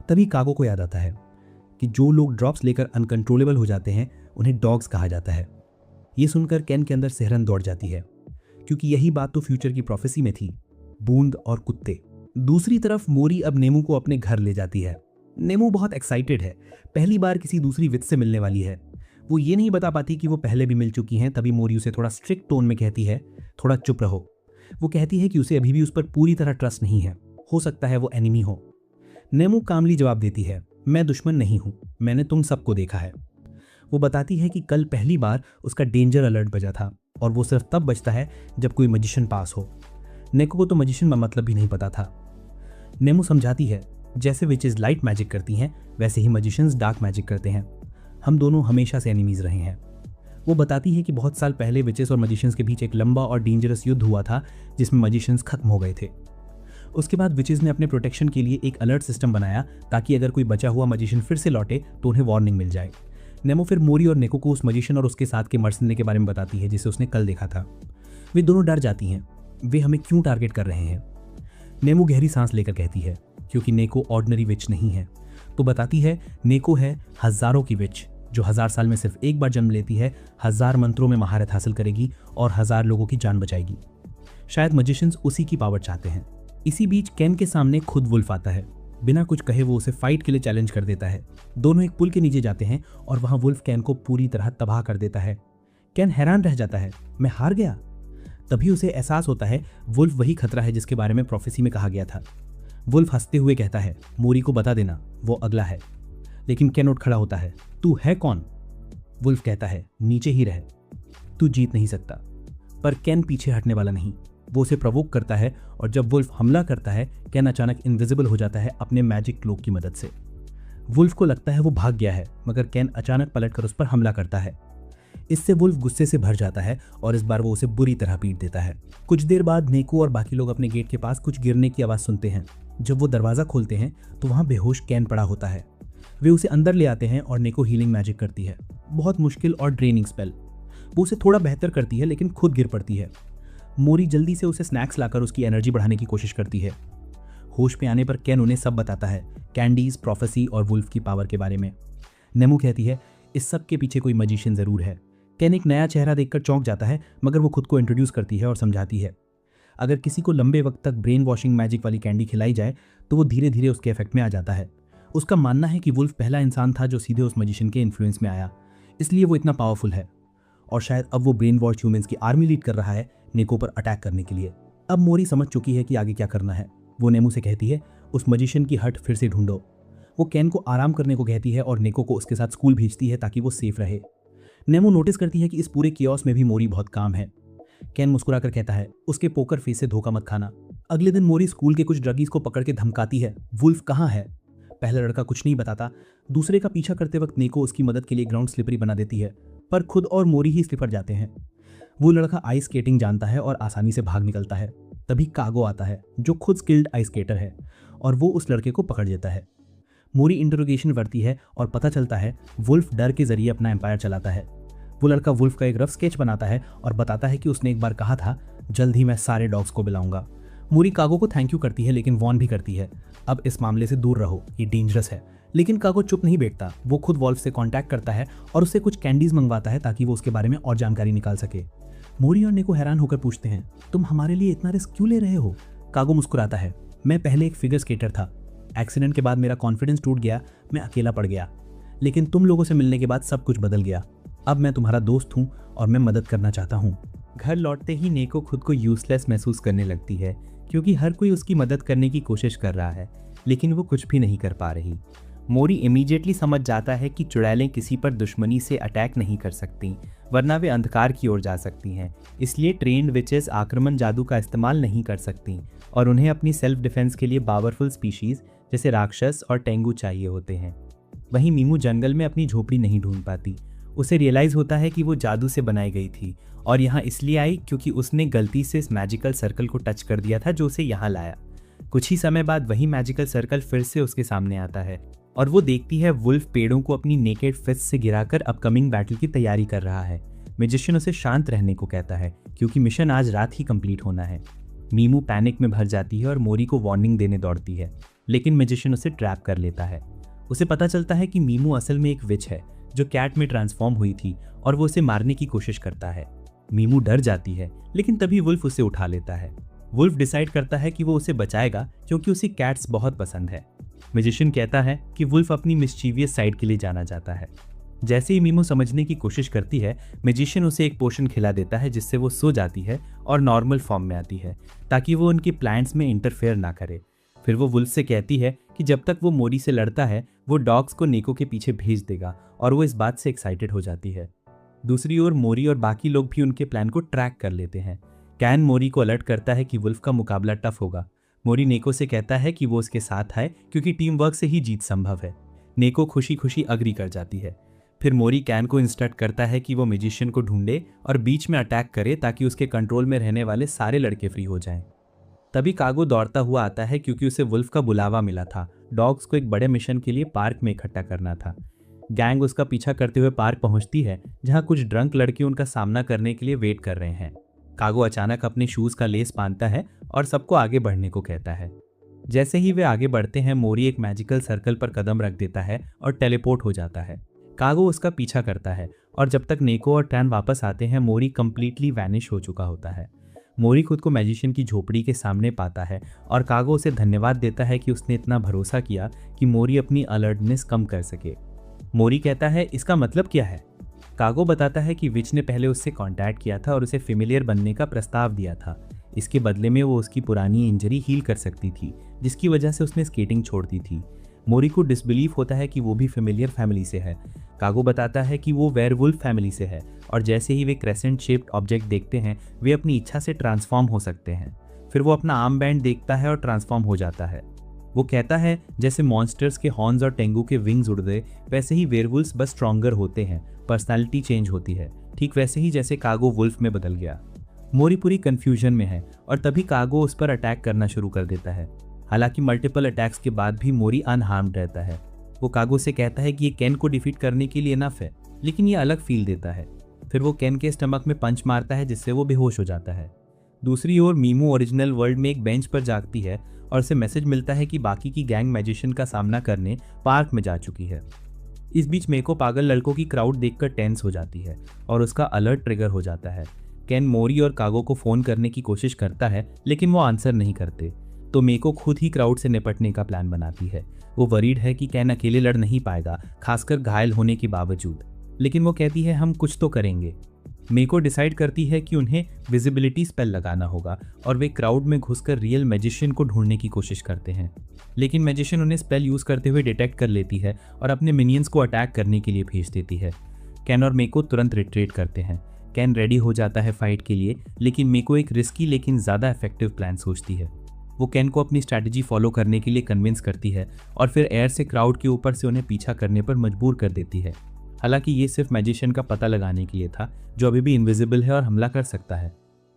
तभी कागो को याद आता है कि जो लोग ड्रॉप्स लेकर अनकंट्रोलेबल हो जाते हैं उन्हें डॉग्स कहा जाता है। ये सुनकर केन के अंदर सिहरन दौड़ जाती है क्योंकि यही बात तो फ्यूचर की प्रोफेसी में थी, बूंद और कुत्ते। दूसरी तरफ मोरी अब नेमू को अपने घर ले जाती है। नेमू बहुत एक्साइटेड है, पहली बार किसी दूसरी विच से मिलने वाली है। वो ये नहीं बता पाती कि वो पहले भी मिल चुकी हैं। तभी मोरी उसे थोड़ा स्ट्रिक्ट टोन में कहती है थोड़ा चुप रहो। वो कहती है कि उसे अभी भी उस पर पूरी तरह ट्रस्ट नहीं है, हो सकता है वो एनिमी हो। नेमू कामली जवाब देती है मैं दुश्मन नहीं हूं, मैंने तुम सबको देखा है। वो बताती है कि कल पहली बार उसका डेंजर अलर्ट बजा था और वो सिर्फ तब बजता है जब कोई मजिशियन पास हो। नेको को तो मजिशियन का मतलब भी नहीं पता था। नेमू समझाती है जैसे विचेस लाइट मैजिक करती हैं वैसे ही मजिशियंस डार्क मैजिक करते हैं। हम दोनों हमेशा से एनिमीज रहे हैं। वो बताती है कि बहुत साल पहले विचेस और मजिशियंस के बीच एक लंबा और डेंजरस युद्ध हुआ था जिसमें मजिशियंस खत्म हो गए थे। उसके बाद विचेस ने अपने प्रोटेक्शन के लिए एक अलर्ट सिस्टम बनाया ताकि अगर कोई बचा हुआ मजिशियन फिर से लौटे तो उन्हें वार्निंग मिल जाए। नेमो फिर मोरी और नेको को उस मजिशियन और उसके साथ के मर्सनरी के बारे में बताती है जिसे उसने कल देखा था। वे दोनों डर जाती हैं, वे हमें क्यों टारगेट कर रहे हैं। नेमो गहरी सांस लेकर कहती है क्योंकि नेको ऑर्डिनरी विच नहीं है। तो बताती है नेको है हजारों की विच जो 1000 साल में सिर्फ एक बार जन्म लेती है, 1000 मंत्रों में महारत हासिल करेगी और 1000 लोगों की जान बचाएगी। शायद मजिशियंस उसी की पावर चाहते हैं। इसी बीच केन के सामने खुद वुल्फ आता है। बिना कुछ कहे वो उसे फाइट के लिए चैलेंज कर देता है। दोनों एक पुल के नीचे जाते हैं और वहां वुल्फ केन को पूरी तरह तबाह कर देता है। केन हैरान रह जाता है, मैं हार गया। तभी उसे एहसास होता है वुल्फ वही खतरा है जिसके बारे में प्रोफेसी में कहा गया था। वुल्फ हंसते हुए कहता है मोरी को बता देना, वो अगला है। लेकिन केन उठ खड़ा होता है, तू है कौन? वुल्फ कहता है नीचे ही रह, तू जीत नहीं सकता। पर केन पीछे हटने वाला नहीं। वो उसे प्रवोक करता है और जब वुल्फ हमला करता है केन अचानक इनविजिबल हो जाता है अपने मैजिक क्लोक की मदद से। वुल्फ को लगता है वो भाग गया है मगर केन अचानक पलटकर उस पर हमला करता है। इससे वुल्फ गुस्से से भर जाता है और इस बार वो उसे बुरी तरह पीट देता है। कुछ देर बाद नेको और बाकी लोग अपने गेट के पास कुछ गिरने की आवाज़ सुनते हैं। जब वो दरवाज़ा खोलते हैं तो वहाँ बेहोश कैन पड़ा होता है। वे उसे अंदर ले आते हैं और नेको हीलिंग मैजिक करती है, बहुत मुश्किल और ड्रेनिंग स्पेल। वो उसे थोड़ा बेहतर करती है लेकिन खुद गिर पड़ती है। मोरी जल्दी से उसे स्नैक्स लाकर उसकी एनर्जी बढ़ाने की कोशिश करती है। होश में आने पर कैन उन्हें सब बताता है, कैंडीज, प्रोफेसी और वुल्फ की पावर के बारे में। नेमू कहती है इस सब के पीछे कोई मजिशियन ज़रूर है। कैन एक नया चेहरा देखकर चौंक जाता है, मगर वो खुद को इंट्रोड्यूस करती है और समझाती है अगर किसी को लंबे वक्त तक ब्रेन वॉशिंग मैजिक वाली कैंडी खिलाई जाए तो वो धीरे धीरे उसके इफेक्ट में आ जाता है। उसका मानना है कि वुल्फ पहला इंसान था जो सीधे उस मजिशियन के इन्फ्लुएंस में आया, इसलिए वो इतना पावरफुल है और शायद अब वो ब्रेन वॉश ह्यूमंस की आर्मी लीड कर रहा है नेको पर अटैक करने के लिए। अब मोरी समझ चुकी है कि आगे क्या करना है। वो नेमू से कहती है उस मजिशियन की हट फिर से ढूंढो। वो कैन को आराम करने को कहती है और नेको को उसके साथ स्कूल भेजती है ताकि वो सेफ रहे। नेमू नोटिस करती है कि इस पूरे कियोस में भी मोरी बहुत काम है। कैन मुस्कुराकर कहता है उसके पोकर फेस से धोखा मत खाना। अगले दिन मोरी स्कूल के कुछ ड्रगीज को पकड़ के धमकाती है वुल्फ कहाँ है। पहला लड़का कुछ नहीं बताता, दूसरे का पीछा करते वक्त नेको उसकी मदद के लिए ग्राउंड स्लिपरी बना देती है, पर खुद और मोरी ही स्लिपर जाते हैं। वो लड़का आइस स्केटिंग जानता है और आसानी से भाग निकलता है। तभी कागो आता है जो खुद स्किल्ड आइस स्केटर है और वो उस लड़के को पकड़ लेता है। मोरी इंटरोगेशन करती है और पता चलता है वुल्फ डर के जरिए अपना एम्पायर चलाता है। वो लड़का वुल्फ का एक रफ स्केच बनाता है और बताता है कि उसने एक बार कहा था जल्द ही मैं सारे डॉग्स को बुलाऊंगा। मोरी कागो को थैंक यू करती है लेकिन वॉर्न भी करती है अब इस मामले से दूर रहो, ये डेंजरस है। लेकिन कागो चुप नहीं बैठता। वो खुद वॉल्फ से कांटेक्ट करता है और उससे कुछ कैंडीज मंगवाता है ताकि वो उसके बारे में और जानकारी निकाल सके। मोरी और नेको हैरान होकर पूछते हैं तुम हमारे लिए इतना रिस्क क्यों ले रहे हो। कागो मुस्कुराता है मैं पहले एक फिगर स्केटर था, एक्सीडेंट के बाद मेरा कॉन्फिडेंस टूट गया, मैं अकेला पड़ गया, लेकिन तुम लोगों से मिलने के बाद सब कुछ बदल गया। अब मैं तुम्हारा दोस्त हूँ और मैं मदद करना चाहता हूँ। घर लौटते ही नेको खुद को यूजलेस महसूस करने लगती है क्योंकि हर कोई उसकी मदद करने की कोशिश कर रहा है लेकिन वो कुछ भी नहीं कर पा रही। मोरी इमीडिएटली समझ जाता है कि चुड़ैलें किसी पर दुश्मनी से अटैक नहीं कर सकती वरना वे अंधकार की ओर जा सकती हैं, इसलिए ट्रेन्ड विचेस आक्रमण जादू का इस्तेमाल नहीं कर सकती और उन्हें अपनी सेल्फ डिफेंस के लिए पावरफुल स्पीशीज जैसे राक्षस और टेंगू चाहिए होते हैं। वहीं मीमू जंगल में अपनी झोपड़ी नहीं ढूंढ पाती। उसे रियलाइज़ होता है कि वो जादू से बनाई गई थी और यहाँ इसलिए आई क्योंकि उसने गलती से इस मैजिकल सर्कल को टच कर दिया था जो उसे यहाँ लाया। कुछ ही समय बाद वही मैजिकल सर्कल फिर से उसके सामने आता है और वो देखती है वुल्फ पेड़ों को अपनी नेकेड फिस्ट से गिराकर अपकमिंग बैटल की तैयारी कर रहा है। मैजिशियन उसे शांत रहने को कहता है क्योंकि मिशन आज रात ही कंप्लीट होना है। मीमू पैनिक में भर जाती है और मोरी को वार्निंग देने दौड़ती है, लेकिन मैजिशियन उसे ट्रैप कर लेता है। उसे पता चलता है कि मीमू असल में एक विच है जो कैट में ट्रांसफॉर्म हुई थी और वो उसे मारने की कोशिश करता है। मीमू डर जाती है लेकिन तभी वुल्फ उसे उठा लेता है। वुल्फ डिसाइड करता है कि वो उसे बचाएगा क्योंकि उसे कैट्स बहुत पसंद है। मैजिशियन कहता है कि वुल्फ अपनी मिस्चीवियस साइड के लिए जाना जाता है। जैसे ही मीमू समझने की कोशिश करती है, मैजिशियन उसे एक पोशन खिला देता है जिससे वो सो जाती है और नॉर्मल फॉर्म में आती है ताकि वो उनके प्लान्स में इंटरफेयर ना करे। फिर वो वुल्फ से कहती है कि जब तक वो मोरी से लड़ता है वो डॉग्स को नेको के पीछे भेज देगा और वो इस बात से एक्साइटेड हो जाती है। दूसरी ओर मोरी और बाकी लोग भी उनके प्लान को ट्रैक कर लेते हैं। कैन मोरी को अलर्ट करता है कि वुल्फ का मुकाबला टफ होगा। मोरी नेको से कहता है कि वो उसके साथ आए क्योंकि टीम वर्क से ही जीत संभव है। नेको खुशी खुशी अग्री कर जाती है। फिर मोरी कैन को इंस्ट्रक्ट करता है कि वो मैजिशियन को ढूंढे और बीच में अटैक करे ताकि उसके कंट्रोल में रहने वाले सारे लड़के फ्री हो जाएं। तभी कागो दौड़ता हुआ आता है क्योंकि उसे वुल्फ का बुलावा मिला था। डॉग्स को एक बड़े मिशन के लिए पार्क में इकट्ठा करना था। गैंग उसका पीछा करते हुए पार्क पहुंचती है जहां कुछ ड्रंक लड़के उनका सामना करने के लिए वेट कर रहे हैं। कागो अचानक अपने शूज का लेस बांधता है और सबको आगे बढ़ने को कहता है। जैसे ही वे आगे बढ़ते हैं, मोरी एक मैजिकल सर्कल पर कदम रख देता है और टेलीपोर्ट हो जाता है। कागो उसका पीछा करता है और जब तक नेको और टैन वापस आते हैं, मोरी कंप्लीटली वैनिश हो चुका होता है। मोरी खुद को मैजिशियन की झोपड़ी के सामने पाता है और कागो उसे धन्यवाद देता है कि उसने इतना भरोसा किया कि मोरी अपनी अलर्टनेस कम कर सके। मोरी कहता है इसका मतलब क्या है। कागो बताता है कि विच ने पहले उससे कांटेक्ट किया था और उसे फेमिलियर बनने का प्रस्ताव दिया था। इसके बदले में वो उसकी पुरानी इंजरी हील कर सकती थी जिसकी वजह से उसने स्केटिंग छोड़ दी थी। मोरी को डिसबिलीफ होता है कि वो भी फेमिलियर फैमिली से है। कागो बताता है कि वो वेयरवुल्फ फैमिली से है और जैसे ही वे क्रेसेंट शेप्ड ऑब्जेक्ट देखते हैं वे अपनी इच्छा से ट्रांसफॉर्म हो सकते हैं। फिर वो अपना आर्म बैंड देखता है और ट्रांसफॉर्म हो जाता है। वो कहता है जैसे मॉन्स्टर्स के हॉर्न्स और टेंगू के विंग्स उड़ गए, वैसे ही वेयरवुल्व्स बस स्ट्रॉन्गर होते हैं, पर्सनालिटी चेंज होती है, ठीक वैसे ही जैसे कागो वुल्फ में बदल गया। मोरी पूरी कंफ्यूजन में है और तभी कागो उस पर अटैक करना शुरू कर देता है। हालांकि मल्टीपल अटैक्स के बाद भी मोरी अनहार्म्ड रहता है। वो कागो से कहता है कि ये केन को डिफीट करने के लिए इनफ है, लेकिन ये अलग फील देता है। फिर वो केन के स्टमक में पंच मारता है जिससे वो बेहोश हो जाता है। दूसरी ओर मीमू ओरिजिनल वर्ल्ड में एक बेंच पर जागती है और उसे मैसेज मिलता है कि बाकी की गैंग मैजिशियन का सामना करने पार्क में जा चुकी है। इस बीच मेको पागल लड़कों की क्राउड देखकर टेंस हो जाती है और उसका अलर्ट ट्रिगर हो जाता है। केन मोरी और कागो को फोन करने की कोशिश करता है लेकिन वो आंसर नहीं करते, तो मेको खुद ही क्राउड से निपटने का प्लान बनाती है। वो वरीड है कि केन अकेले लड़ नहीं पाएगा, खासकर घायल होने के बावजूद, लेकिन वो कहती है हम कुछ तो करेंगे। मेको डिसाइड करती है कि उन्हें विजिबिलिटी स्पेल लगाना होगा और वे क्राउड में घुसकर रियल मैजिशियन को ढूंढने की कोशिश करते हैं, लेकिन मैजिशियन उन्हें स्पेल यूज करते हुए डिटेक्ट कर लेती है और अपने मिनियंस को अटैक करने के लिए भेज देती है। केन और मेको तुरंत रिट्रीट करते हैं। केन रेडी हो जाता है फाइट के लिए, लेकिन मेको एक रिस्की लेकिन ज़्यादा इफेक्टिव प्लान सोचती है। वो केन को अपनी स्ट्रैटेजी फॉलो करने के लिए कन्विंस करती है और फिर एयर से क्राउड के ऊपर से उन्हें पीछा करने पर मजबूर कर देती है। हालांकि ये सिर्फ मैजिशियन का पता लगाने के लिए था, जो अभी भी इनविजिबल है और हमला कर सकता है।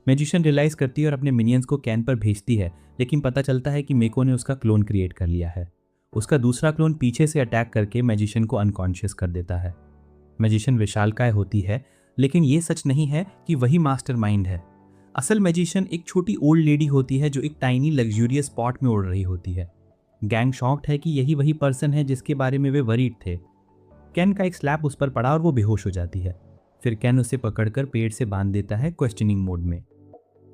मैजिशियन रियलाइज करती है और अपने मिनियंस को कैन पर भेजती है, लेकिन पता चलता है कि मेको ने उसका क्लोन क्रिएट कर लिया है। उसका दूसरा क्लोन पीछे से अटैक करके मैजिशियन को अनकॉन्शियस कर देता है। मैजिशियन विशालकाय होती है, लेकिन ये सच नहीं है कि वही मास्टरमाइंड है। असल मैजिशियन एक छोटी ओल्ड लेडी होती है जो एक टाइनी लग्जूरियस पॉट में उड़ रही होती है। गैंग शॉक्ड है कि यही वही पर्सन है जिसके बारे में वे वरीड थे। केन का एक स्लैप उस पर पड़ा और वो बेहोश हो जाती है। फिर केन उसे पकड़कर पेड़ से बांध देता है क्वेश्चनिंग मोड में।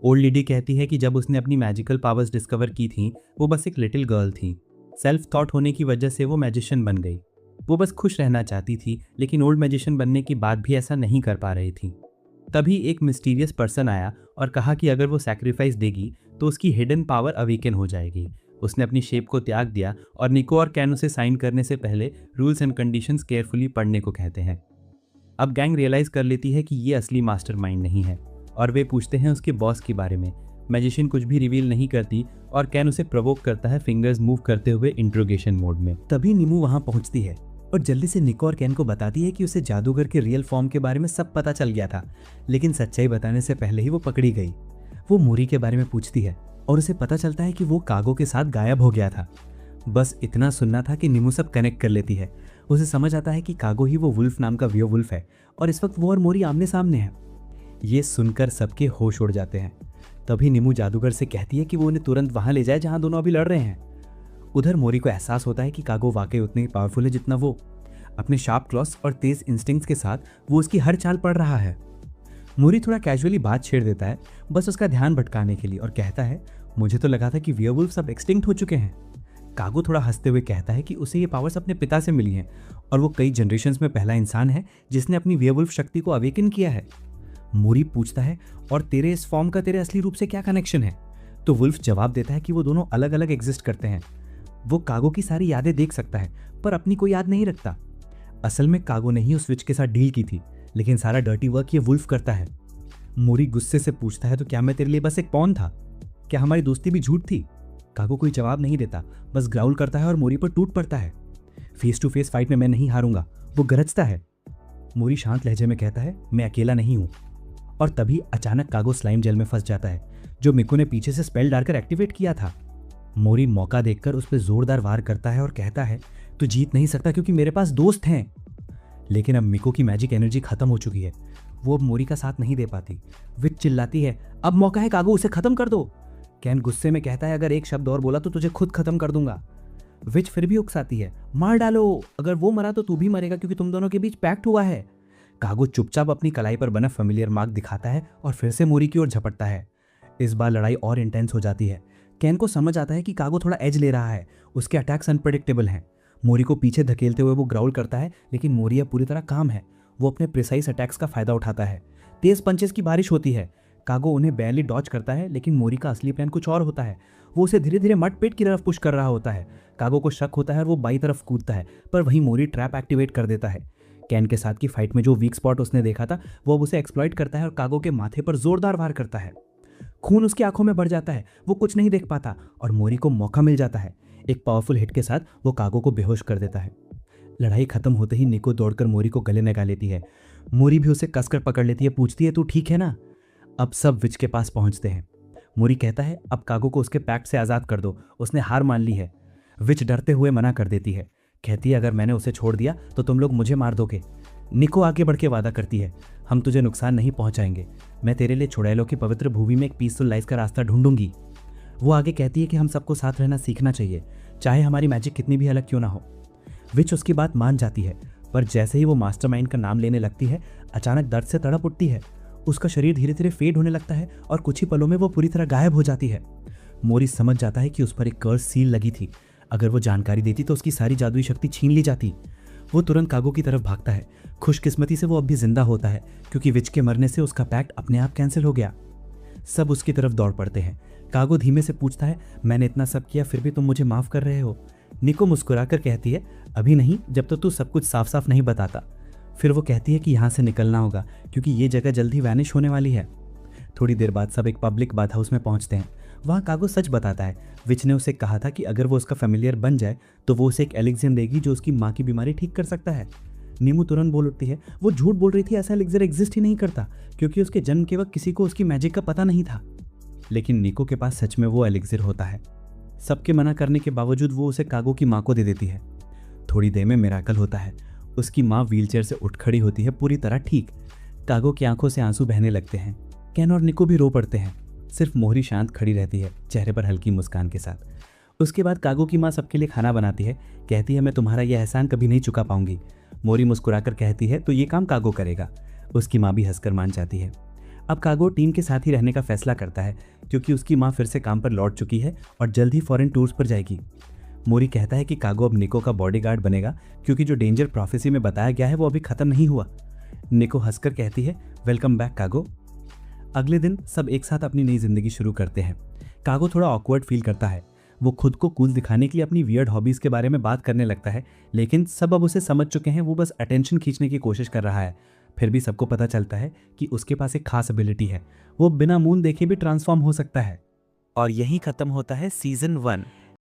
ओल्ड लेडी कहती है कि जब उसने अपनी मैजिकल पावर्स डिस्कवर की थी, वो बस एक लिटिल गर्ल थी। सेल्फ थॉट होने की वजह से वो मैजिशियन बन गई। वो बस खुश रहना चाहती थी, लेकिन ओल्ड मैजिशियन बनने के बाद भी ऐसा नहीं कर पा रही थी। तभी एक मिस्टीरियस पर्सन आया और कहा कि अगर वो सैक्रिफाइस देगी तो उसकी हिडन पावर अवेकन हो जाएगी। उसने अपनी शेप को त्याग दिया और निको और कैन उसे साइन करने से पहले रूल्स एंड कंडीशंस केयरफुली पढ़ने को कहते हैं। अब गैंग रियलाइज कर लेती है कि ये असली मास्टरमाइंड नहीं है और वे पूछते हैं उसके बॉस के बारे में। मैजिशियन कुछ भी रिवील नहीं करती और कैन उसे प्रोवोक करता है फिंगर्स मूव करते हुए इंट्रोगेशन मोड में। तभी नीमू वहां पहुंचती है और जल्दी से निको और कैन को बताती है कि उसे जादूगर के रियल फॉर्म के बारे में सब पता चल गया था, लेकिन सच्चाई बताने से पहले ही वो पकड़ी गई। वो मोरी के बारे में पूछती है और उसे पता चलता है कि वो कागो के साथ गायब हो गया था। बस इतना सुनना था कि नीमू सब कनेक्ट कर लेती है। उसे समझ आता है कि कागो ही वो वुल्फ नाम का वेयरवुल्फ है और इस वक्त वो और मोरी आमने सामने हैं। ये सुनकर सबके होश उड़ जाते हैं। तभी नीमू जादूगर से कहती है कि वो उन्हें तुरंत वहां ले जाए जहां दोनों अभी लड़ रहे हैं। उधर मोरी को एहसास होता है कि कागो वाकई उतनी पावरफुल है जितना वो। अपने शार्प क्लॉस और तेज इंस्टिंक्ट्स के साथ वो उसकी हर चाल पढ़ रहा है। मोरी थोड़ा कैजुअली बात छेड़ देता है, बस उसका ध्यान भटकाने के लिए, और कहता है मुझे तो लगा था कि वेयरवुल्फ सब एक्सटिंक्ट हो चुके हैं। कागो थोड़ा हंसते हुए कहता है कि उसे ये पावर्स अपने पिता से मिली हैं और वो कई जनरेशंस में पहला इंसान है जिसने अपनी वेयरवुल्फ शक्ति को अवेकन किया है। मोरी पूछता है और तेरे इस फॉर्म का तेरे असली रूप से क्या कनेक्शन है? तो वुल्फ जवाब देता है कि वो दोनों अलग अलग एग्जिस्ट करते हैं। वो कागो की सारी यादें देख सकता है पर अपनी कोई याद नहीं रखता। असल में कागो ने ही उस विच के साथ डील की थी, लेकिन सारा डर्टी वर्क ये वुल्फ करता है। मोरी गुस्से से पूछता है तो क्या मैं तेरे लिए बस एक पॉन था? क्या हमारी दोस्ती भी झूठ थी? कागो कोई जवाब नहीं देता, बस ग्राउल करता है और मोरी पर टूट पड़ता है। फेस टू फेस फाइट में मैं नहीं हारूंगा, वो गरजता है। मोरी शांत लहजे में कहता है मैं अकेला नहीं हूं। और तभी अचानक कागो स्लाइम जेल में फंस जाता है, जो मिको ने पीछे से स्पेल डालकर एक्टिवेट किया था। मोरी मौका देखकर उस पर जोरदार वार करता है और कहता है तू जीत नहीं सकता क्योंकि मेरे पास दोस्त हैं। लेकिन अब मिको की मैजिक एनर्जी खत्म हो चुकी है। वो अब मोरी का साथ नहीं दे पाती। विच चिल्लाती है अब मौका है कागो, उसे खत्म कर दो। कैन गुस्से में कहता है अगर एक शब्द और बोला तो तुझे खुद खत्म कर दूंगा। विच फिर भी उकसाती है मार डालो, अगर वो मरा तो तू भी मरेगा क्योंकि तुम दोनों के बीच पैक्ट हुआ है। कागो चुपचाप अपनी कलाई पर बना फेमिलियर मार्क दिखाता है और फिर से मोरी की ओर झपटता है। इस बार लड़ाई और इंटेंस हो जाती है। कैन को समझ आता है कि कागो थोड़ा एज ले रहा है, उसके अटैक्स अनप्रेडिक्टेबल हैं। मोरी को पीछे धकेलते हुए वो ग्राउल करता है, लेकिन मोरी अब पूरी तरह काम है। वो अपने प्रिसाइज अटैक्स का फायदा उठाता है। तेज पंचेस की बारिश होती है। कागो उन्हें बैरली डॉज करता है, लेकिन मोरी का असली प्लान कुछ और होता है। वो उसे धीरे धीरे मट पेट की तरफ पुश कर रहा होता है। कागो को शक होता है और वो बाई तरफ कूदता है, पर वहीं मोरी ट्रैप एक्टिवेट कर देता है। कैन के साथ की फाइट में जो वीक स्पॉट उसने देखा था वो अब उसे एक्सप्लॉइट करता है और कागो के माथे पर जोरदार वार करता है। खून उसकी आंखों में बढ़ जाता है, वो कुछ नहीं देख पाता और मोरी को मौका मिल जाता है। एक पावरफुल हिट के साथ वो कागो को बेहोश कर देता है। लड़ाई खत्म होते ही निको दौड़कर मोरी को गले लगा लेती है। मोरी भी उसे कसकर पकड़ लेती है, पूछती है तू ठीक है ना। अब सब विच के पास पहुंचते हैं। मोरी कहता है अब कागो को उसके पैक्ट से आज़ाद कर दो, उसने हार मान ली है। विच डरते हुए मना कर देती है, कहती है अगर मैंने उसे छोड़ दिया तो तुम लोग मुझे मार दोगे। निको आगे बढ़ के वादा करती है, हम तुझे नुकसान नहीं पहुंचाएंगे, मैं तेरे लिए चुड़ैलों की पवित्र भूमि में एक पीसफुल लाइफ का रास्ता ढूंढूंगी। वो आगे कहती है कि हम सबको साथ रहना सीखना चाहिए, चाहे हमारी मैजिक कितनी भी अलग क्यों ना हो। विच उसकी बात मान जाती है, पर जैसे ही वो मास्टरमाइंड का नाम लेने लगती है, अचानक दर्द से तड़प उठती है। उसका शरीर धीरे धीरे फेड होने लगता है और कुछ ही पलों में वो पूरी तरह गायब हो जाती है। मोरी समझ जाता है कि उस पर एक कर्स सील लगी थी, अगर वो जानकारी देती तो उसकी सारी जादुई शक्ति छीन ली जाती। वो तुरंत कागो की तरफ भागता है। खुशकिस्मती से वो अब भी जिंदा होता है, क्योंकि विच के मरने से उसका पैक्ट अपने आप कैंसिल हो गया। सब उसकी तरफ दौड़ पड़ते हैं। कागो धीमे से पूछता है, मैंने इतना सब किया फिर भी तुम मुझे माफ कर रहे हो? निको मुस्कुराकर कहती है, अभी नहीं, जब तक तू सब कुछ साफ साफ नहीं बताता। फिर वो कहती है कि यहाँ से निकलना होगा, क्योंकि ये जगह जल्द ही वैनिश होने वाली है। थोड़ी देर बाद सब एक पब्लिक बाथ हाउस में पहुंचते हैं। वहाँ कागो सच बताता है। विच ने उसे कहा था कि अगर वो उसका फेमिलियर बन जाए तो वो उसे एक एलिक्सिर देगी जो उसकी माँ की बीमारी ठीक कर सकता है। नीमू तुरंत बोल उठती है, वो झूठ बोल रही थी, ऐसा एलिक्सिर एग्जिस्ट ही नहीं करता, क्योंकि उसके जन्म के वक्त किसी को उसकी मैजिक का पता नहीं था। लेकिन निको के पास सच में वो एलिक्सिर होता है। सबके मना करने के बावजूद वो उसे कागो की माँ को दे देती है। थोड़ी देर में मिराकल होता है। उसकी माँ व्हीलचेयर से उठ खड़ी होती है, पूरी तरह ठीक। कागो की आंखों से आंसू बहने लगते हैं। केन और निको भी रो पड़ते हैं। सिर्फ मोहरी शांत खड़ी रहती है, चेहरे पर हल्की मुस्कान के साथ। उसके बाद कागो की माँ सबके लिए खाना बनाती है, कहती है मैं तुम्हारा यह एहसान कभी नहीं चुका पाऊंगी। मोरी मुस्कुराकर कहती है तो ये काम कागो करेगा। उसकी माँ भी हंसकर मान जाती है। अब कागो टीम के साथ ही रहने का फैसला करता है, क्योंकि उसकी माँ फिर से काम पर लौट चुकी है और जल्द ही फॉरेन टूर्स पर जाएगी। मोरी कहता है कि कागो अब निको का बॉडीगार्ड बनेगा, क्योंकि जो डेंजर प्रोफेसी में बताया गया है वो अभी खत्म नहीं हुआ। निको हंसकर कहती है, वेलकम बैक कागो। अगले दिन सब एक साथ अपनी नई जिंदगी शुरू करते हैं। कागो थोड़ा ऑकवर्ड फील करता है। वो खुद को कूल दिखाने के लिए अपनी वियर्ड हॉबीज के बारे में बात करने लगता है, लेकिन सब अब उसे समझ चुके हैं, वो बस अटेंशन खींचने की कोशिश कर रहा है। फिर भी सबको पता चलता है कि उसके पास एक खास एबिलिटी है, वो बिना मून देखे भी ट्रांसफॉर्म हो सकता है। और यहीं खत्म होता है सीजन 1।